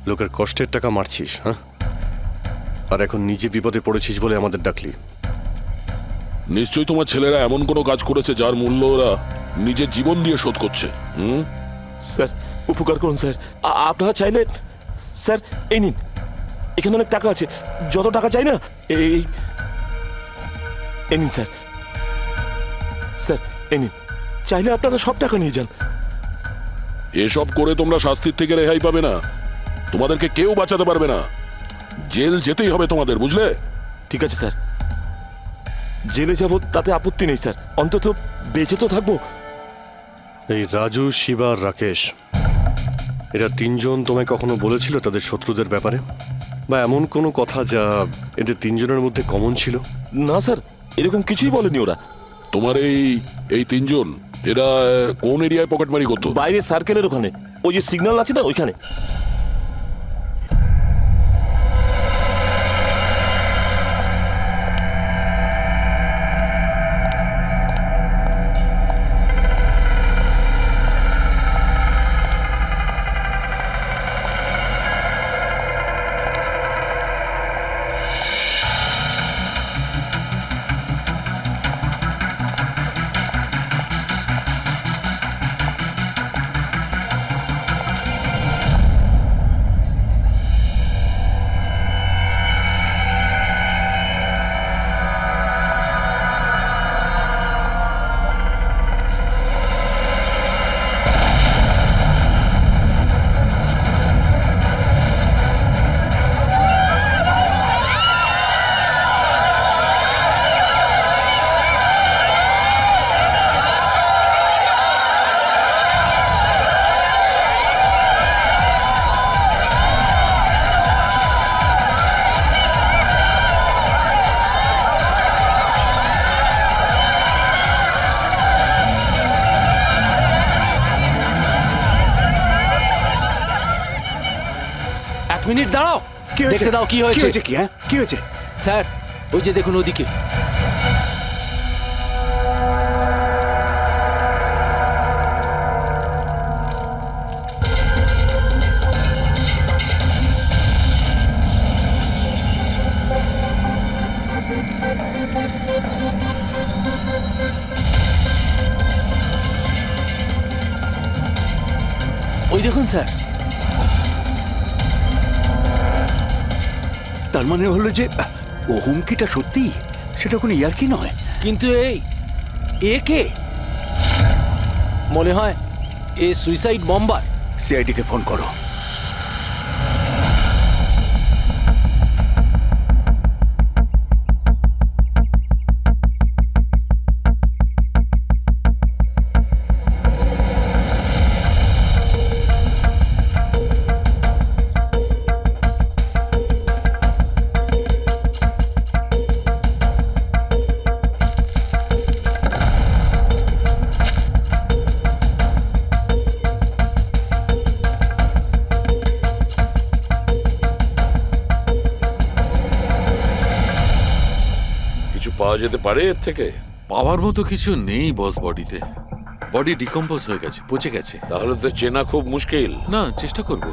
লোকের কষ্টের টাকা মারছিস, হ্যাঁ? আর এখন নিজে বিপদে পড়েছিস বলে আমাদের ডাকলি। নিশ্চয়ই তোমার ছেলেরা এমন কোনো কাজ করেছে যার মূল্য ওরা নিজের জীবন দিয়ে শোধ করছে। স্যার উপকার করুন স্যার, আপনারা চাইলে স্যার এই নিন, এখানে অনেক টাকা আছে, যত টাকা চাই না এই নিন স্যার। স্যার এই নিন, চাইলে আপনারা সব টাকা নিয়ে যান। এসব করে তোমরা শাস্তির থেকে রেহাই পাবে না, তোমাদেরকে কেউ বাঁচাতে পারবে না, জেল যেতেই হবে তোমাদের, বুঝলে? ঠিক আছে স্যার, জেলে যাব তাতে আপত্তি নেই স্যার, অন্তত বেঁচে তো থাকবো। এই রাজু, শিবা আর রাকেশ, এরা তিনজন তোমায় কখনো বলেছিল তাদের শত্রুদের ব্যাপারে, বা এমন কোনো কথা যা এদের তিনজনের মধ্যে কমন ছিল? না স্যার, এরকম কিছুই বলেনি ওরা। তোমার এই তিনজন এরা কোন এরিয়ায় পকেটমারি করতো? বাইরে সার্কেলের ওখানে, ওই যে সিগন্যাল আছে না ওইখানে। মিনিট দাঁড়াও, দেখতে দাও কি হয়েছে। কি হয়েছে স্যার ওই যে দেখুন ওদিকে। ওই দেখুন স্যার। তার মানে হলো যে ও হুমকিটা সত্যি, সেটা কোনো ইয়ার্কি নয়। কিন্তু এ কে? মনে হয় এ সুইসাইড বম্বার। সিআইডিকে ফোন করো। পাওয়া যেতে পারে এর থেকে? পাওয়ার মতো কিছু নেই বস, বডিতে। বডি ডিকম্পোজ হয়ে গেছে, পচে গেছে। তাহলে তো চেনা খুব মুশকিল। না, চেষ্টা করব।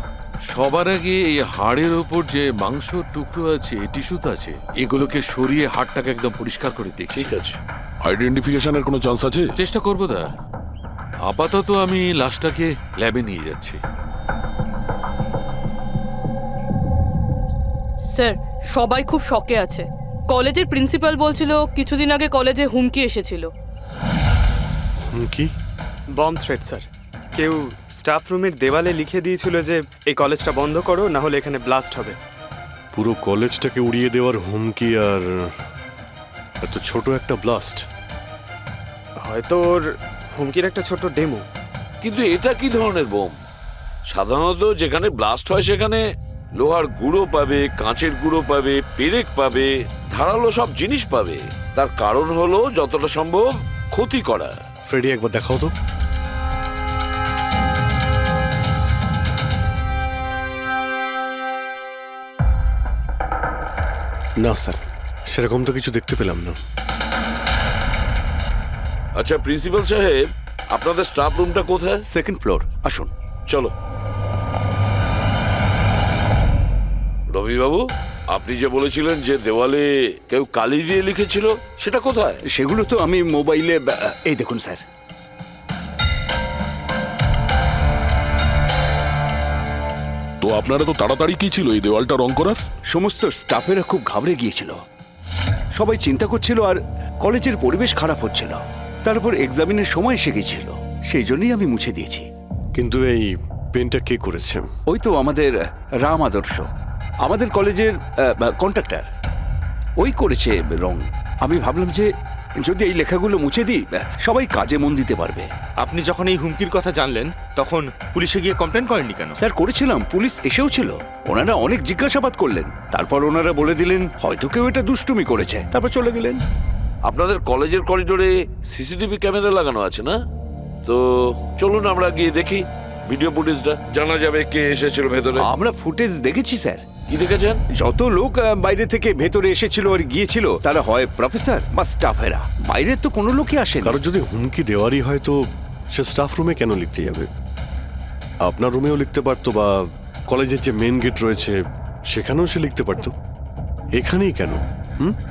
সবার আগে এই হাড়ের ওপর যে মাংসর টুকরো আছে, টিস্যুত আছে, এগুলোকে সরিয়ে হাড়টাকে একদম পরিষ্কার করে দেখি। ঠিক আছে। আইডেন্টিফিকেশনের কোনো চান্স আছে? চেষ্টা করবো দা। আপাতত আমি লাশটাকে ল্যাবে নিয়ে যাচ্ছি। স্যার সবাই খুব শকে আছে। কলেজের প্রিন্সিপাল বলছিল কিছুদিন আগে কলেজে হুমকি এসেছিল। হুমকি? Bomb threat sir. কেউ স্টাফ রুমের দেওয়ালে লিখে দিয়েছিল যে এই কলেজটা বন্ধ করো, না হলে এখানে ব্লাস্ট হবে। পুরো কলেজটাকে উড়িয়ে দেওয়ার হুমকি, আর এত ছোট একটা ব্লাস্ট। হয়তো ওর হুমকির একটা ছোট ডেমো। কিন্তু এটা কি ধরনের বোম? সাধারণত যেখানে ব্লাস্ট হয় সেখানে লোহার গুঁড়ো পাবে, কাঁচের গুঁড়ো পাবে, পেরেক পাবে, ধারালো সব জিনিস পাবে। তার কারণ হলো যতটা সম্ভব ক্ষতি করা। ফ্রেডি একবার দেখাও তো। না স্যার, সেরকম তো কিছু দেখতে পেলাম না। আচ্ছা প্রিন্সিপাল সাহেব, আপনাদের স্টাফ রুমটা কোথায়? সেকেন্ড ফ্লোর, আসুন। চলো। রবিবাবু, আপনি যে বলেছিলেন যে দেওয়ালে কেউ কালি দিয়ে লিখেছিল, সেটা কোথায়? সেগুলো তো আমি মোবাইলে এই দেখুন স্যার। তো আপনারা তো তাড়াতাড়ি কি ছিল এই দেওয়ালটা রং করার? সমস্ত স্টাফেরা খুব ঘাবড়ে গিয়েছিল, সবাই চিন্তা করছিল আর কলেজের পরিবেশ খারাপ হচ্ছিল। তারপর এক্সামিনের সময় এসে গেছিল, সেই জন্যই আমি মুছে দিয়েছি। কিন্তু এই পেনটা কে করেছে? ওই তো আমাদের রাম আদর্শ, আমাদের কলেজের কন্ট্রাক্টর, ওই করেছে রং। আমি ভাবলাম যে যদি এই লেখাগুলো মুছে দিই সবাই কাজে মন দিতে পারবে। আপনি যখন এই হুমকির কথা জানলেন তখন পুলিশে গিয়ে কমপ্লেন করেননি কেন? স্যার করেছিলাম, পুলিশ এসেও ছিল, ওনারা অনেক জিজ্ঞাসাবাদ করলেন, তারপর ওনারা বলে দিলেন হয়তো কেউ এটা দুষ্টুমি করেছে, তারপর চলে গেলেন। আপনাদের কলেজের করিডোরে সিসিটিভি ক্যামেরা লাগানো আছে না? তো চলুন আমরা গিয়ে দেখি ভিডিও ফুটেজটা, জানা যাবে কে এসেছিল ভেতরে। আমরা ফুটেজ দেখেছি স্যার। কি দেখেছেন? যত লোক বাইরে থেকে ভেতরে এসেছিল আর গিয়েছিল তারা হয় প্রফেসর বা স্টাফেরা, বাইরের তো কোনো লোকই আসেনি। কারণ যদি হুমকি দেওয়ারই হয় তো সে স্টাফ রুমে কেন লিখতে যাবে? আপনার রুমেও লিখতে পারতো, বা কলেজের যে মেন গেট রয়েছে সেখানেও সে লিখতে পারতো। এখানেই কেন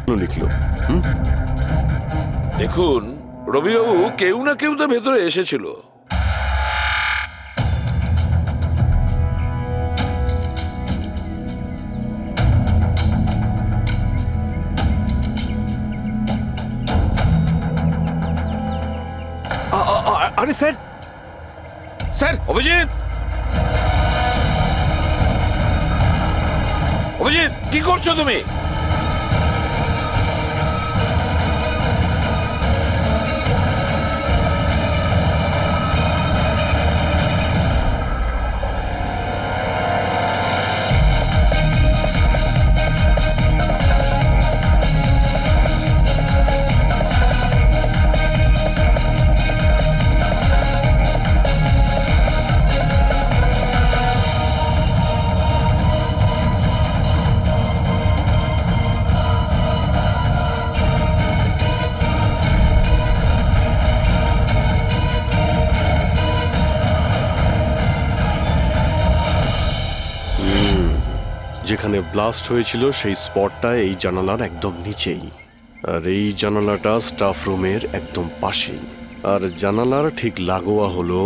কেন লিখলো? দেখুন রবিবাবু, কেউ না কেউ তো ভেতরে এসেছিল। আরে স্যার, স্যার অভিজিৎ, অভিজিৎ কি করছো তুমি? যেখানে ব্লাস্ট হয়েছিল সেই স্পটটা এই জানালার একদম নিচেই, আর এই জানালাটা স্টাফ রুমের একদম পাশেই, আর জানালার ঠিক লাগোয়া হলো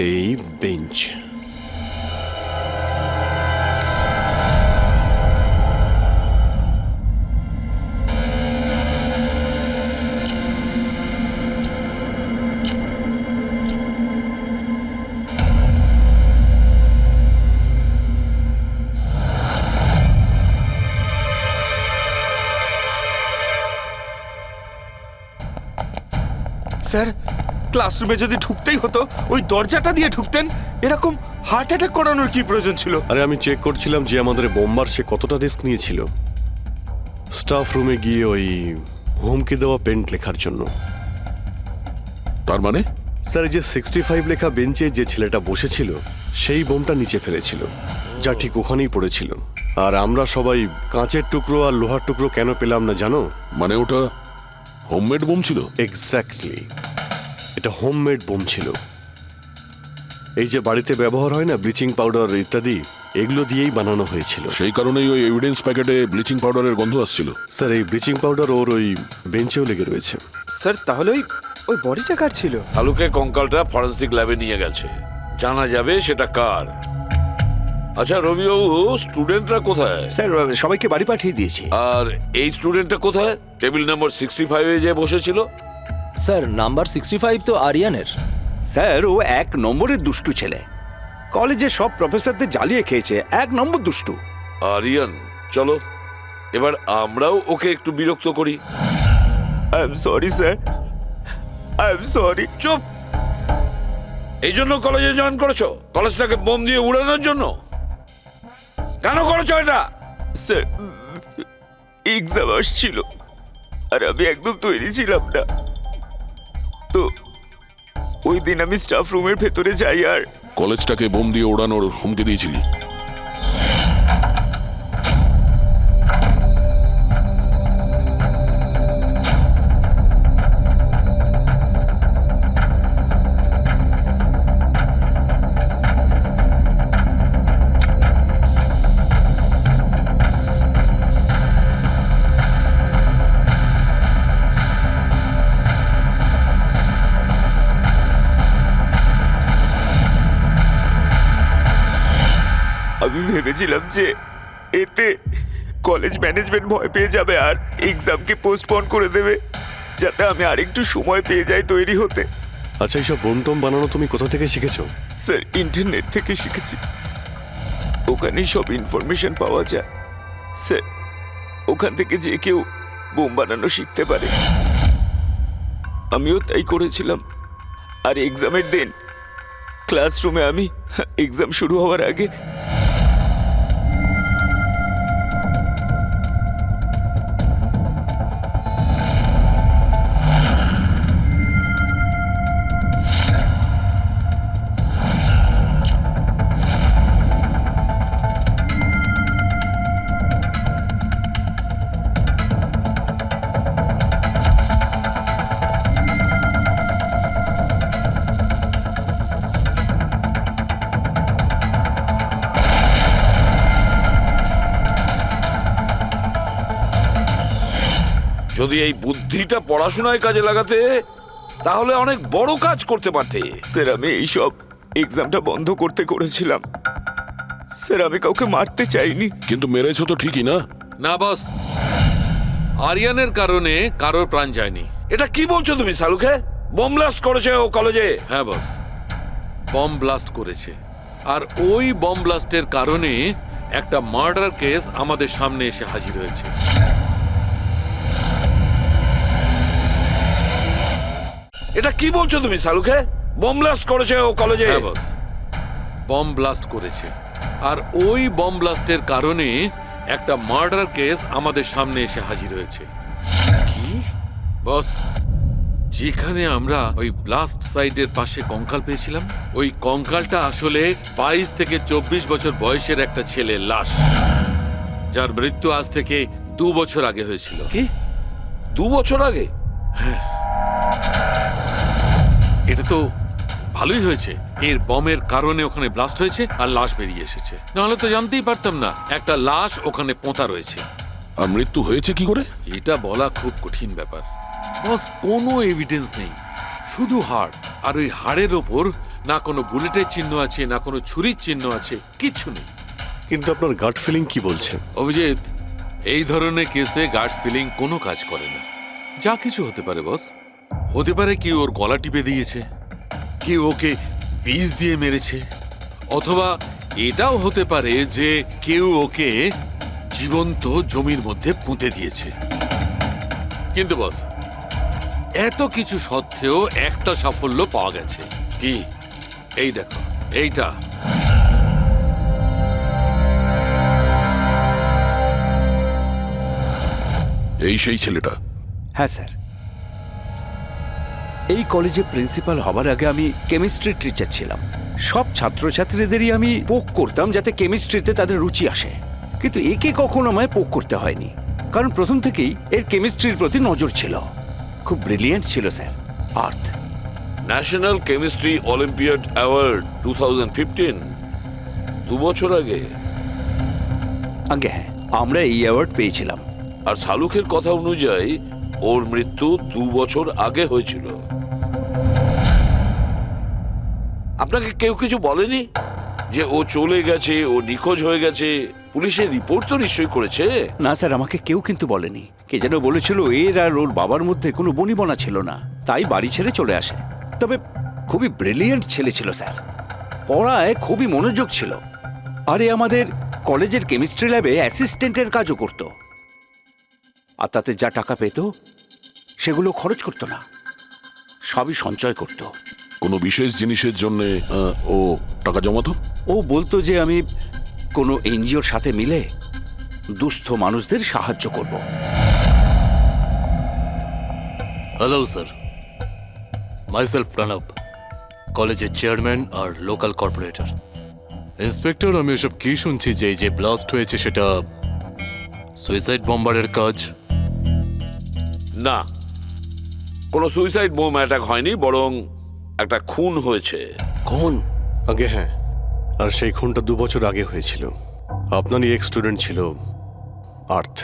এই বেঞ্চ। স্যার, ক্লাসরুমে যদি ঢুকতেই হতো ওই দরজাটা দিয়ে ঢুকতেন, এরকম হার্ট অ্যাটাক করানোর কি প্রয়োজন ছিল? আরে আমি চেক করছিলাম যে আমাদের বোম্বার সে কতটা রিস্ক নিয়েছিল স্টাফ রুমে গিয়ে ওই হুমকি দেওয়া পেন্ট লেখার জন্য। তার মানে স্যার, এই যে 65 লেখা বেঞ্চে যে ছেলেটা বসেছিল সেই বোমটা নিচে ফেলেছিল, যা ঠিক ওখানেই পড়েছিল। আর আমরা সবাই কাঁচের টুকরো আর লোহার টুকরো কেন পেলাম না জানো? মানে ওটা হোমমেড বোম ছিল? এক্স্যাক্টলি, এটা হোমমেড বোম ছিল। এই যে বাড়িতে ব্যবহার হয় না ব্লিচিং পাউডার ইত্যাদি, এগুলো দিয়েই বানানো হয়েছিল। সেই কারণেই ওই এভিডেন্স প্যাকেটে ব্লিচিং পাউডারের গন্ধ আসছিল। স্যার, এই ব্লিচিং পাউডার ওর ওই বেঞ্চেও লেগে রয়েছে। স্যার তাহলে ওই বডিটা কার ছিল? শালুকে কঙ্কালটা ফরেন্সিক ল্যাবে নিয়ে গেছে, জানা যাবে সেটা কার। আচ্ছা রবিবাবু, স্টুডেন্টরা কোথায়? স্যার সবাইকে বাড়ি পাঠিয়ে দিয়েছি। আর এই স্টুডেন্টটা কোথায়? টেবিল নম্বর 65-এ যে বসেছিল। স্যার নাম্বার 65 তো আরিয়ানের। স্যার ও 1 নম্বরের দুষ্টু ছেলে, কলেজের সব প্রফেসরদের জ্বালিয়ে খেয়েছে, 1 নম্বর দুষ্টু। আরিয়ান, চলো এবার আমরাও ওকে একটু বিরক্ত করি। I am sorry sir, I am sorry. চুপ! এই জন্য কলেজে জয়েন করেছো? কলেজটাকে বোম দিয়ে উড়ানোর জন্য? কেন করেছো এটা? স্যার, এক্সাম আসছিল আর আমি একদম তৈরি ছিলাম না, তো ওই দিন আমি স্টাফ রুমের ভেতরে যাই আর কলেজটাকে বোম দিয়ে ওড়ানোর হুমকি দিয়েছিলি? আমি ভেবেছিলাম যে এতে কলেজ ম্যানেজমেন্ট ভয় পেয়ে যাবে আর এক্সামকে পোস্টপোন করে দেবে, যাতে আমি আরেকটু সময় পেয়ে যাই তৈরি হতে। আচ্ছা, এইসব বোম বানানো তুমি কোথা থেকে শিখেছো? স্যার, ইন্টারনেট থেকে শিখেছি। ওখানেই সব ইনফরমেশন পাওয়া যায় স্যার। ওখান থেকে যে কেউ বোম বানানো শিখতে পারে। আমিও তাই করেছিলাম। আর এক্সামের দিন ক্লাসরুমে আমি এক্সাম শুরু হওয়ার আগে যদি এই বুদ্ধিটা পড়াশোনায় কাজে লাগাতে তাহলে অনেক বড় কাজ করতে পারতে। স্যার, আমি এইসব এক্সামটা বন্ধ করতে করেছিলাম স্যার। আমি কাউকে মারতে চাইনি। কিন্তু মেরেছো তো ঠিকই না? না বস, আরিয়ানের কারণে কারোর প্রাণ যায়নি। এটা কি বলছো তুমি সালুকে? বোম ব্লাস্ট করেছে ও কলেজে? হ্যাঁ বস, বম ব্লাস্ট করেছে। আর ওই বম ব্লাস্টের কারণে একটা মার্ডার কেস আমাদের সামনে এসে হাজির হয়েছে। এটা কি বলছো তুমি সালুকে? বোম ব্লাস্ট করেছে ও কলেজে? হ্যাঁ বস, বম ব্লাস্ট করেছে। আর ওই বম ব্লাস্টের কারণে একটা মার্ডার কেস আমাদের সামনে এসে হাজির হয়েছে। কি বস, যেখানে আমরা ওই ব্লাস্ট সাইটের পাশে কঙ্কাল পেয়েছিলাম, ওই কঙ্কালটা আসলে 22 থেকে 24 বছর বয়সের একটা ছেলের লাশ, যার মৃত্যু আজ থেকে 2 বছর আগে হয়েছিল। কি 2 বছর আগে? এটা তো ভালোই হয়েছে, এর বমের কারণে ওখানে ব্লাস্ট হয়েছে আর লাশ বেরিয়ে এসেছে। নাহলে তো জানতেই পারতাম না একটা লাশ ওখানে পোঁতা রয়েছে। আর মৃত্যু হয়েছে কি করে? এটা বলা খুব কঠিন ব্যাপার বস। কোনো এভিডেন্স নেই, শুধু হাড়। আর ওই হাড়ের ওপর না কোনো বুলেটের চিহ্ন আছে, না কোনো ছুরির চিহ্ন আছে, কিচ্ছু নেই। কিন্তু আপনার গাট ফিলিং কি বলছে? অভিজিৎ, এই ধরনের কেসে গার্ড ফিলিং কোনো কাজ করে না। যা কিছু হতে পারে বস। হতে পারে কেউ ওর গলা টিপে দিয়েছে, কেউ ওকে বিষ দিয়ে মেরেছে, অথবা এটাও হতে পারে যে কেউ ওকে জীবন্ত জমির মধ্যে পুঁতে দিয়েছে। কিন্তু বস, এত কিছু সত্ত্বেও একটা সাফল্য পাওয়া গেছে। কি? এই দেখো, এইটা। এই সেই ছেলেটা? হ্যাঁ স্যার, এই কলেজে প্রিন্সিপাল হবার আগে আমি কেমিস্ট্রি টিচার ছিলাম। সব ছাত্রছাত্রীদেরই আমি পোক করতাম যাতে কেমিস্ট্রিতে তাদের রুচি আসে, কিন্তু একে কখনো আমায় পোক করতে হয়নি, কারণ প্রথম থেকেই এর কেমিস্ট্রির প্রতি নজর ছিল। খুব ব্রিলিয়েন্ট ছিল স্যার। আর্থ ন্যাশনাল কেমিস্ট্রি অলিম্পিয়াড অ্যাওয়ার্ড 2015, 2 বছর আগে। আগে হ্যাঁ, আমরা এই অ্যাওয়ার্ড পেয়েছিলাম। আর শালুকের কথা অনুযায়ী ওর মৃত্যু 2 বছর আগে হয়েছিল। আপনাকে কেউ কিছু বলেনি যে ও চলে গেছে, ও নিখোঁজ হয়ে গেছে? পুলিশের রিপোর্ট তো নিশ্চয়ই করেছে। না স্যার, আমাকে কেউ কিন্তু বলেনি। কে যেন বলেছিল এর আর ওর বাবার মধ্যে কোনো বনিবনা ছিল না, তাই বাড়ি ছেড়ে চলে আসে। তবে খুবই ব্রিলিয়েন্ট ছেলে ছিল স্যার, পড়ায় খুবই মনোযোগ ছিল। আরে আমাদের কলেজের কেমিস্ট্রি ল্যাবে অ্যাসিস্ট্যান্টের কাজও করতো। আর তাতে যা টাকা পেত সেগুলো খরচ করতো না, সবই সঞ্চয় করতো। কোনো বিশেষ জিনিসের জন্য ও টাকা জমাতো? ও বলতো যে আমি কোনো এনজিওর সাথে মিলে দুস্থ মানুষদের সাহায্য করব। হ্যালো স্যার, মাইসেলফ প্রণব, কলেজের চেয়ারম্যান আর লোকাল কর্পোরেটর। ইন্সপেক্টর, আমি এসব কি শুনছি যে এই যে ব্লাস্ট হয়েছে সেটা সুইসাইড বম্বারের কাজ? না, কোনো সুইসাইড বোম অ্যাটাক হয়নি, বরং একটা খুন হয়েছে। কোন? আগে হ্যাঁ, আর সেই খুনটা 2 বছর আগে হয়েছিল। আপনারই এক স্টুডেন্ট ছিল আর্থ,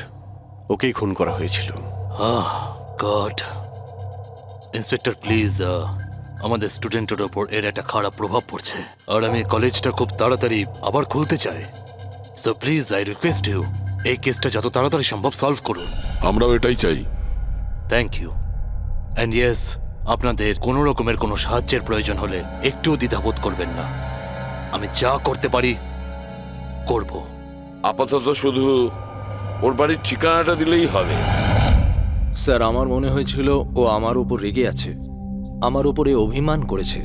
ওকেই খুন করা হয়েছিল। গড। ইন্সপেক্টর প্লিজ, আমাদের স্টুডেন্টের ওপর এর একটা খারাপ প্রভাব পড়ছে, আর আমি কলেজটা খুব তাড়াতাড়ি আবার খুলতে চাই। So please I request you এই কেসটা যত তাড়াতাড়ি সম্ভব সলভ করুন। আমরাও এটাই চাই। Thank you. অ্যান্ড ইয়েস, আপনাদের কোনো রকমের কোনো সাহায্যের প্রয়োজন হলে একটুও দ্বিধাবোধ করবেন না। আমি যা করতে পারি করব। আপাতত শুধু ওর বাড়ির ঠিকানাটা দিলেই হবে। স্যার, আমার মনে হয়েছিল ও আমার উপর রেগে আছে, আমার উপরে অভিমান করেছে।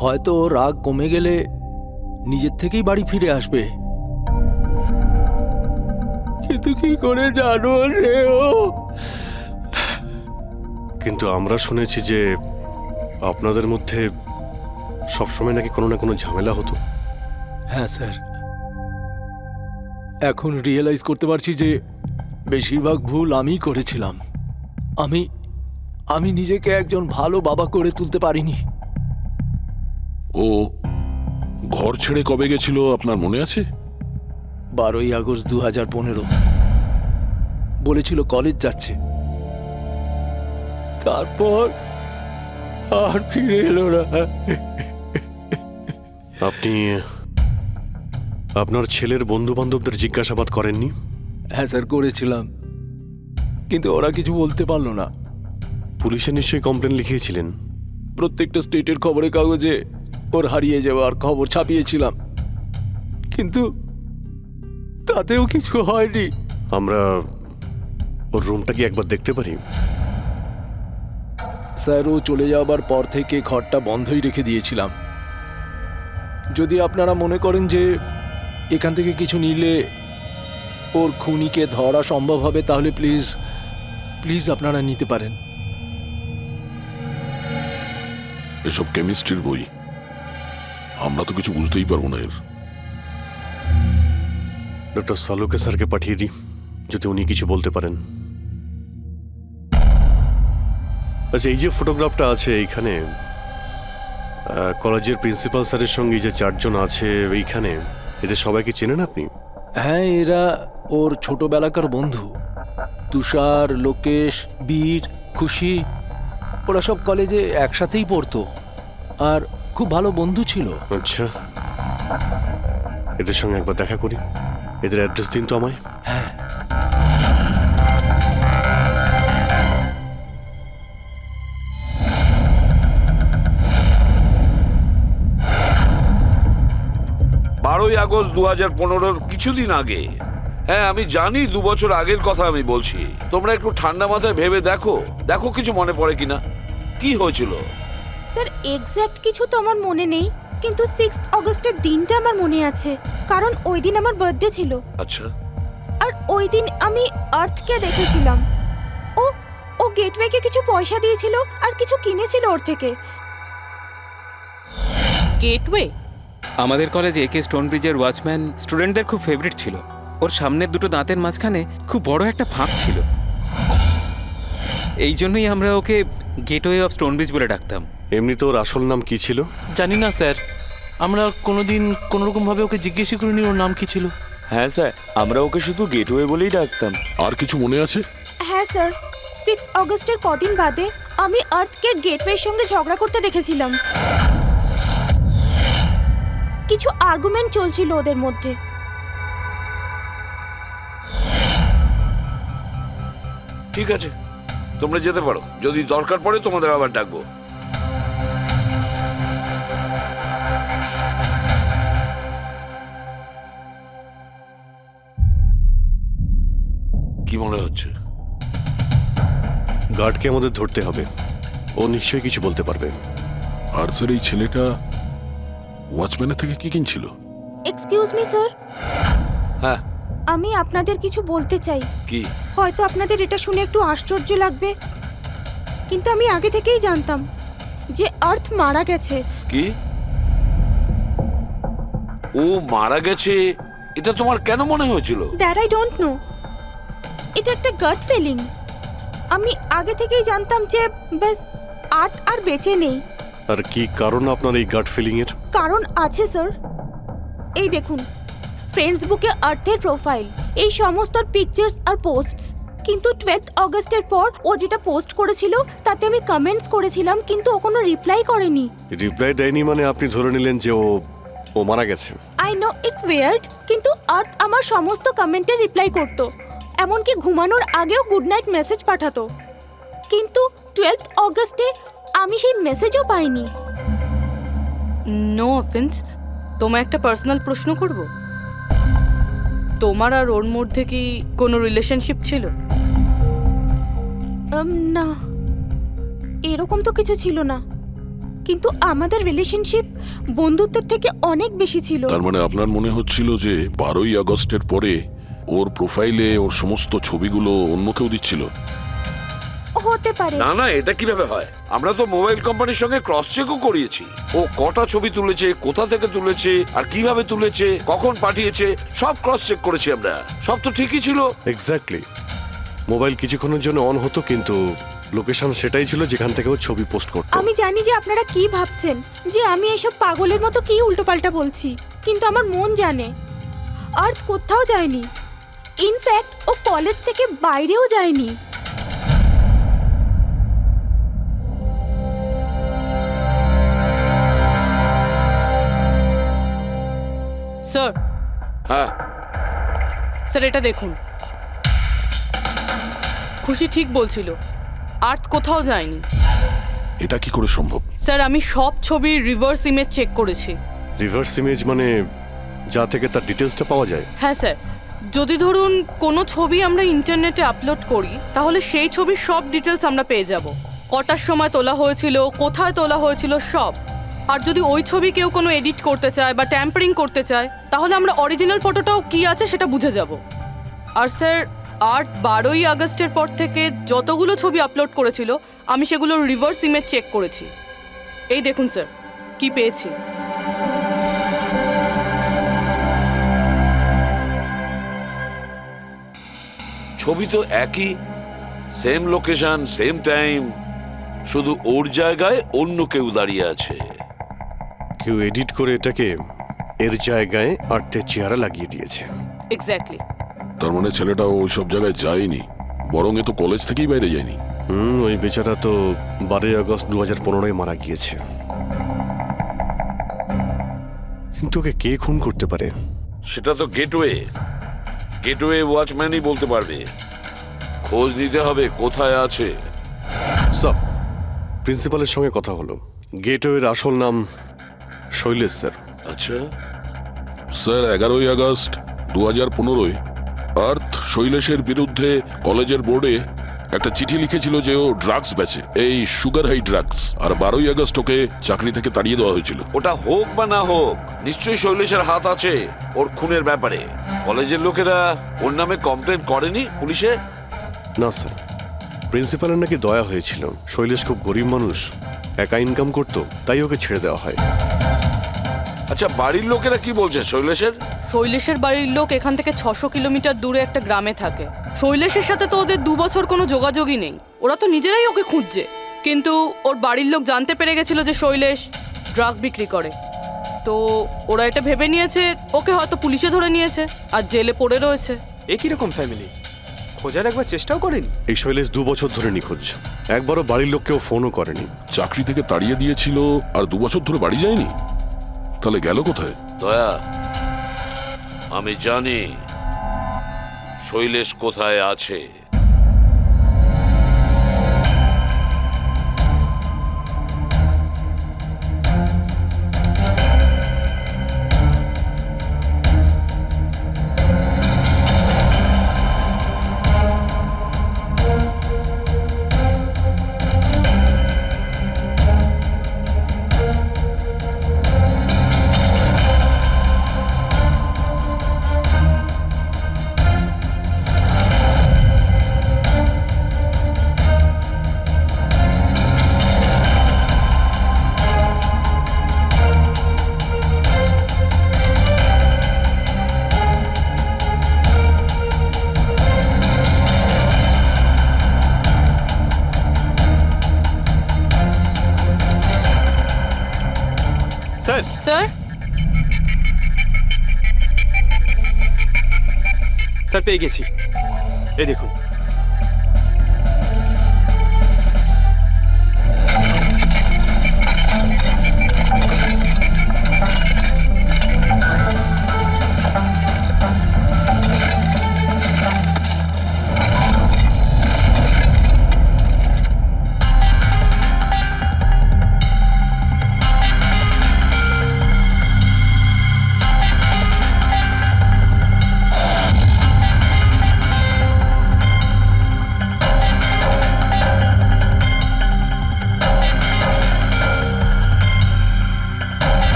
হয়তো ওর রাগ কমে গেলে নিজের থেকেই বাড়ি ফিরে আসবে। কিন্তু কি করে জানো যে ও? কিন্তু আমরা শুনেছি যে আপনাদের মধ্যে সবসময় নাকি কোনো না কোনো ঝামেলা হতো। হ্যাঁ স্যার, এখন রিয়েলাইজ করতে পারছি যে বেশিরভাগ ভুল আমিই করেছিলাম। আমি নিজেকে একজন ভালো বাবা করে তুলতে পারিনি। ও ঘর ছেড়ে কবে গেছিল আপনার মনে আছে? 12ই আগস্ট 2015 বলেছিল কলেজ যাচ্ছে, তারপর আর ফিরে এলো না। আপনি আপনার ছেলের বন্ধু বান্ধবদের জিজ্ঞাসাবাদ করেননি? হ্যাঁ স্যার, করেছিলাম, কিন্তু ওরা কিছু বলতে পারলো না। পুলিশে নিশ্চয়ই কমপ্লেন লিখিয়েছিলেন? প্রত্যেকটা স্টেটের খবরের কাগজে ওর হারিয়ে যাওয়ার খবর ছাপিয়েছিলাম, কিন্তু তাতেও কিছু হয়নি। আমরা ওর রুমটা কি একবার দেখতে পারি? স্যার, ও চলে যাওয়ার পর থেকে ঘরটা বন্ধই রেখে দিয়েছিলাম। যদি আপনারা মনে করেন যে এখান থেকে কিছু নিলে ওর খুনিকে ধরা সম্ভব হবে, তাহলে প্লিজ আপনারা নিতে পারেন। এসব কেমিস্ট্রির বই, আমরা তো কিছু বুঝতেই পারবো না এর। ডক্টর সালুকে স্যারকে পাঠিয়ে দিই, যদি উনি কিছু বলতে পারেন। আচ্ছা, এই যে ফটোগ্রাফটা আছে এইখানে, কলেজের প্রিন্সিপাল স্যারের সঙ্গে যে 4 জন আছে এইখানে, এদের সবাইকে চেনেন আপনি? হ্যাঁ, এরা ওর ছোটবেলাকার বন্ধু। তুষার, লোকেশ, বীর, খুশি, ওরা সব কলেজে একসাথেই পড়তো আর খুব ভালো বন্ধু ছিল। আচ্ছা, এদের সঙ্গে একবার দেখা করি। এদের অ্যাড্রেস দিন তো আমায়। হ্যাঁ, বারোই আগস্ট 2015 কিছুদিন আগে। হ্যাঁ, আমি জানি 2 বছর আগের কথা আমি বলছি। তোমরা একটু ঠান্ডা মাথায় ভেবে দেখো কিছু মনে পড়ে কিনা, কি হয়েছিল। স্যার, এক্স্যাক্ট কিছু তো আমার মনে নেই, কিন্তু 6 অগস্টের দিনটা আমার মনে আছে, কারণ ওই দিন আমার বার্থডে ছিল। আচ্ছা, আর ওই দিন আমি আর্থকে দেখেছিলাম। ও গেটওয়েকে কিছু পয়সা দিয়েছিল আর কিছু কিনেছিল ওর থেকে। গেটওয়ে? আমাদের কলেজে একে স্টোন ব্রিজের ওয়াচম্যান স্টুডেন্টদের খুব ফেভারিট ছিল। ওর সামনের দুটো দাঁতের মাঝখানে খুব বড় একটা ফাঁক ছিল, এই জন্যই আমরা ওকে গেটওয়ে অফ স্টোন ব্রিজ বলে ডাকতাম। এমনিতে ওর আসল নাম কি ছিল? জানি না স্যার, আমরা কোনোদিন কোনোরকমভাবে ওকে জিজ্ঞেসই করিনি ওর নাম কি ছিল। হ্যাঁ স্যার, আমরা ওকে শুধু গেটওয়ে বলেই ডাকতাম। আর কিছু মনে আছে? হ্যাঁ স্যার, 6 অগস্টের কদিন বাদে আমি আর্থকে গেটওয়ের সঙ্গে ঝগড়া করতে দেখেছিলাম। কিছু আর্গুমেন্ট চলছিল ওদের মধ্যে। ঠিক আছে, তোমরা যেতে পারো। যদি দরকার পড়ে তোমাদের আবার ডাকবো। কি মনে হচ্ছে? গার্ডকে আমাদের ধরতে হবে, ও নিশ্চয়ই কিছু বলতে পারবে। আর স্যার, এই ছেলেটা ওয়াচম্যানের থেকে কি কিনছিল? এক্সকিউজ মি স্যার, হ্যাঁ, আমি আপনাদের কিছু বলতে চাই। কি? হয়তো আপনাদের এটা শুনে একটু আশ্চর্য লাগবে, কিন্তু আমি আগে থেকেই জানতাম যে আর্থ মারা গেছে। কি? ও মারা গেছে এটা তোমার কেন মনে হয়েছিল? দ্যাট আই ডোন্ট নো, এটা একটা গাট ফিলিং। আমি আগে থেকেই জানতাম যে ব্যাস আর্থ আর বেঁচে নেই। আর কি কারণ আপনার এই গাট ফিলিং এর? কারণ আছে স্যার, এই দেখুন ফ্রেন্ডস বুকে আর্থের প্রোফাইল, এই সমস্ত পিকচার্স আর পোস্টস। কিন্তু 12 অগস্টের পর ও যেটা পোস্ট করেছিল তাতে আমি কমেন্টস করেছিলাম, কিন্তু ও কোনো রিপ্লাই করেনি। রিপ্লাই দেয়নি মানে আপনি ধরে নিলেন যে ও মারা গেছে? আই নো ইটস ওয়েয়ার্ড, কিন্তু আর্থ আমার সমস্ত কমেন্টে রিপ্লাই করতো, এমনকি ঘুমানোর আগেও গুড নাইট মেসেজ পাঠাতো। কিন্তু 12 অগস্টে আমি সেই মেসেজও পাইনি। নো অফেন্স, তোমায় একটা পার্সোনাল প্রশ্ন করব। তোমার আর ওর মধ্যে কি কোনো রিলেশনশিপ ছিল? না, এরকম তো কিছু ছিল না, কিন্তু আমাদের রিলেশনশিপ বন্ধুত্বের থেকে অনেক বেশি ছিল। তার মানে আপনার মনে হচ্ছিল যে 12ই আগস্টের পরে ওর প্রোফাইলে ওর সমস্ত ছবিগুলো অন্য কেউ দিচ্ছিল? হতে পারে। না না, এটা কিভাবে হয়? আমরা তো মোবাইল কোম্পানির সঙ্গে ক্রস চেকও করিয়েছি। ও কটা ছবি তুলেছে, কোথা থেকে তুলেছে, আর কিভাবে তুলেছে, কখন পাঠিয়েছে, সব ক্রস চেক করেছি আমরা। সব তো ঠিকই ছিল। এক্স্যাক্টলি। মোবাইল কিছুক্ষণের জন্য অন হতো, কিন্তু লোকেশন সেটাই ছিল যেখান থেকে ও ছবি পোস্ট করতো। আমি জানি যে আপনারা কি ভাবছেন, যে আমি এসব পাগলের মতো কি উল্টোপাল্টা বলছি, কিন্তু আমার মন জানে আর্থ কোথাও যায়নি। ইনফ্যাক্ট ও কলেজ থেকে বাইরেও যায়নি। স্যার, হ্যাঁ, স্যার এটা দেখুন। খুশি ঠিক বলছিল, আর্থ কোথাও যায়নি। এটা কি করে সম্ভব? স্যার, আমি সব ছবির রিভার্স ইমেজ চেক করেছি। রিভার্স ইমেজ মানে যা থেকে তার ডিটেলসটা পাওয়া যায়? হ্যাঁ স্যার, যদি ধরুন কোনো ছবি আমরা ইন্টারনেটে আপলোড করি, তাহলে সেই ছবির সব ডিটেলস আমরা পেয়ে যাব। কটার সময় তোলা হয়েছিল, কোথায় তোলা হয়েছিল, সব। আর যদি ওই ছবি কেউ কোনো এডিট করতে চায় বা ট্যাম্পারিং করতে চায়, তাহলে আমরা অরিজিনাল ফটোটাও কি আছে সেটা বুঝে যাব। আর স্যার, আর্ট 12ই আগস্টের পর থেকে যতগুলো ছবি আপলোড করেছিল, আমি সেগুলোর রিভার্স ইমেজ চেক করেছি। এই দেখুন স্যার, কি পেয়েছি। ছবি তো একই, সেম লোকেশন, সেম টাইম, শুধু ওর জায়গায় অন্য কেউ দাঁড়িয়ে আছে। কেউ এডিট করে এটাকে এর জায়গায় আর্থের চেহারা লাগিয়ে দিয়েছে। এক্স্যাক্টলি। তার মানে ছেলেটা ওই সব জায়গায় যায়নি, বরং এ তো কলেজ থেকেই বাইরে যায়নি। ওই বেচারা তো 12ই আগস্ট 2015 মারা গিয়েছে। কিন্তু ওকে কে খুন করতে পারে? সেটা তো গেটওয়ে ওয়াচম্যানই বলতে পারবে। খোঁজ নিতে হবে কোথায় আছে। স্যার, প্রিন্সিপালের সঙ্গে কথা হলো। গেটওয়ের আসল নাম শৈলেশ স্যার। আচ্ছা, স্যার 11ই আগস্ট 2015 আর্থ শৈলেশের বিরুদ্ধে কলেজের বোর্ডে একটা চিঠি লিখেছিল যে ও ড্রাগস বেচে, এই সুগার হাই ড্রাগস। আর 12ই আগস্ট ওকে চাকরি থেকে তাড়িয়ে দেওয়া হয়েছিল। ওটা হোক বা না হোক, নিশ্চয়ই শৈলেশের হাত আছে ওর খুনের ব্যাপারে। কলেজের লোকেরা ওর নামে কমপ্লেন করেনি পুলিশে? না স্যার, প্রিন্সিপালের নাকি দয়া হয়েছিল। শৈলেশ খুব গরিব মানুষ, একা ইনকাম করতো, তাই ওকে ছেড়ে দেওয়া হয়। আচ্ছা, বাড়ির লোকেরা কি বলছে শৈলেশের? শৈলেশের বাড়ির লোক এখান থেকে 600 কিলোমিটার দূরে একটা গ্রামে থাকে। শৈলেশের সাথে তো ওদের 2 বছর কোনো যোগাযোগই নেই। ওরা তো নিজেরাই ওকে খুঁজছে। কিন্তু ওর বাড়ির লোক জানতে পেরে গেছিল যে শৈলেশ ড্রাগ বিক্রি করে, তো ওরা এটা ভেবে নিয়েছে ওকে হয়তো পুলিশে ধরে নিয়েছে আর জেলে পড়ে রয়েছে। এ কিরকম ফ্যামিলি? খোঁজার একবার চেষ্টাও করেনি? এই শৈলেশ 2 বছর ধরে নিখোঁজ, একবারও বাড়ির লোককেও ফোনও করেনি। চাকরি থেকে তাড়িয়ে দিয়েছিল আর 2 বছর ধরে বাড়ি যায়নি, তাহলে গেল কোথায়? দয়া, আমি জানি শৈলেশ কোথায় আছে। স্যার, স্যার, স্যার পেয়ে গেছি। এ দেখুন।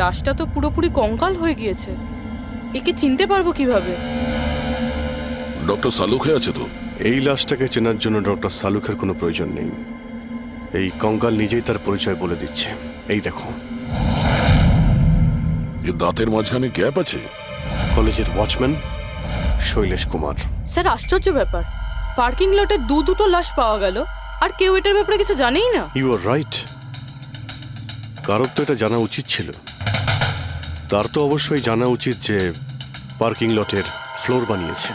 লাশটা তো পুরোপুরি কঙ্কাল হয়ে গিয়েছে। একে চিনতে পারবো কিভাবে? ডক্টর সালুখে আছে তো? এই লাশটাকে চেনার জন্য ডক্টর সালুখের কোনো প্রয়োজন নেই। এই কঙ্কাল নিজেই তার পরিচয় বলে দিচ্ছে। এই দেখো, এর দাঁতের মাঝখানে গ্যাপ আছে। কলেজের ওয়াচম্যান শৈলেশ কুমার। স্যার, আশ্চর্য ব্যাপার, পার্কিং লটে দুটো লাশ পাওয়া গেল আর কেউ এটার ব্যাপারে কিছু জানেই না। You are right. কারোর তো এটা জানা উচিত ছিল। তার তো অবশ্যই জানা উচিত যে পার্কিং লটের ফ্লোর বানিয়েছে।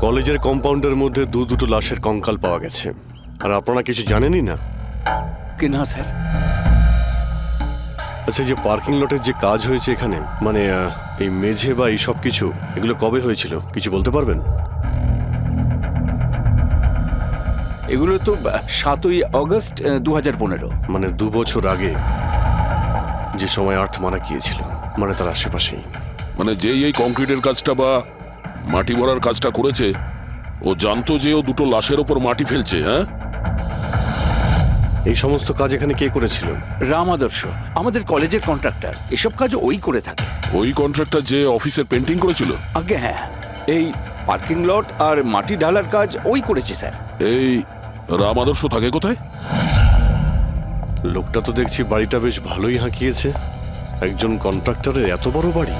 কলেজের কম্পাউন্ডের মধ্যে দুটো লাশের কঙ্কাল পাওয়া গেছে, আর আপনারা কিছু জানেনই না। কি না স্যার? আচ্ছা, যে পার্কিং লটের যে কাজ হয়েছে এখানে, মানে এই মেঝে বা এই সব কিছু, এগুলো কবে হয়েছিল কিছু বলতে পারবেন? এগুলো তো 7ই অগস্ট 2015। মানে 2 বছর আগে, যে সময় আর্থ মারা গিয়েছিল, মানে তার আশেপাশেই। মানে যেই এই কংক্রিটের কাজটা বা মাটি ভরার কাজটা করেছে, ও জানতো যে ও দুটো লাশের ওপর মাটি ফেলছে। হ্যাঁ, এই সমস্ত কাজ এখানে কে করেছিল? রাম আদর্শ, আমাদের কলেজের কন্ট্রাক্টর। এসব কাজ ওই করে থাকে। ওই কন্ট্রাক্টর যে অফিসের পেন্টিং করেছিল? আগে হ্যাঁ, এই পার্কিং লট আর মাটি ঢালার কাজ ওই করেছে স্যার। এই রাম আদর্শ থাকে কোথায়? লোকটা তো দেখছি বাড়িটা বেশ ভালোই হাঁকিয়েছে। একজন কন্ট্রাক্টরের এত বড় বাড়ি।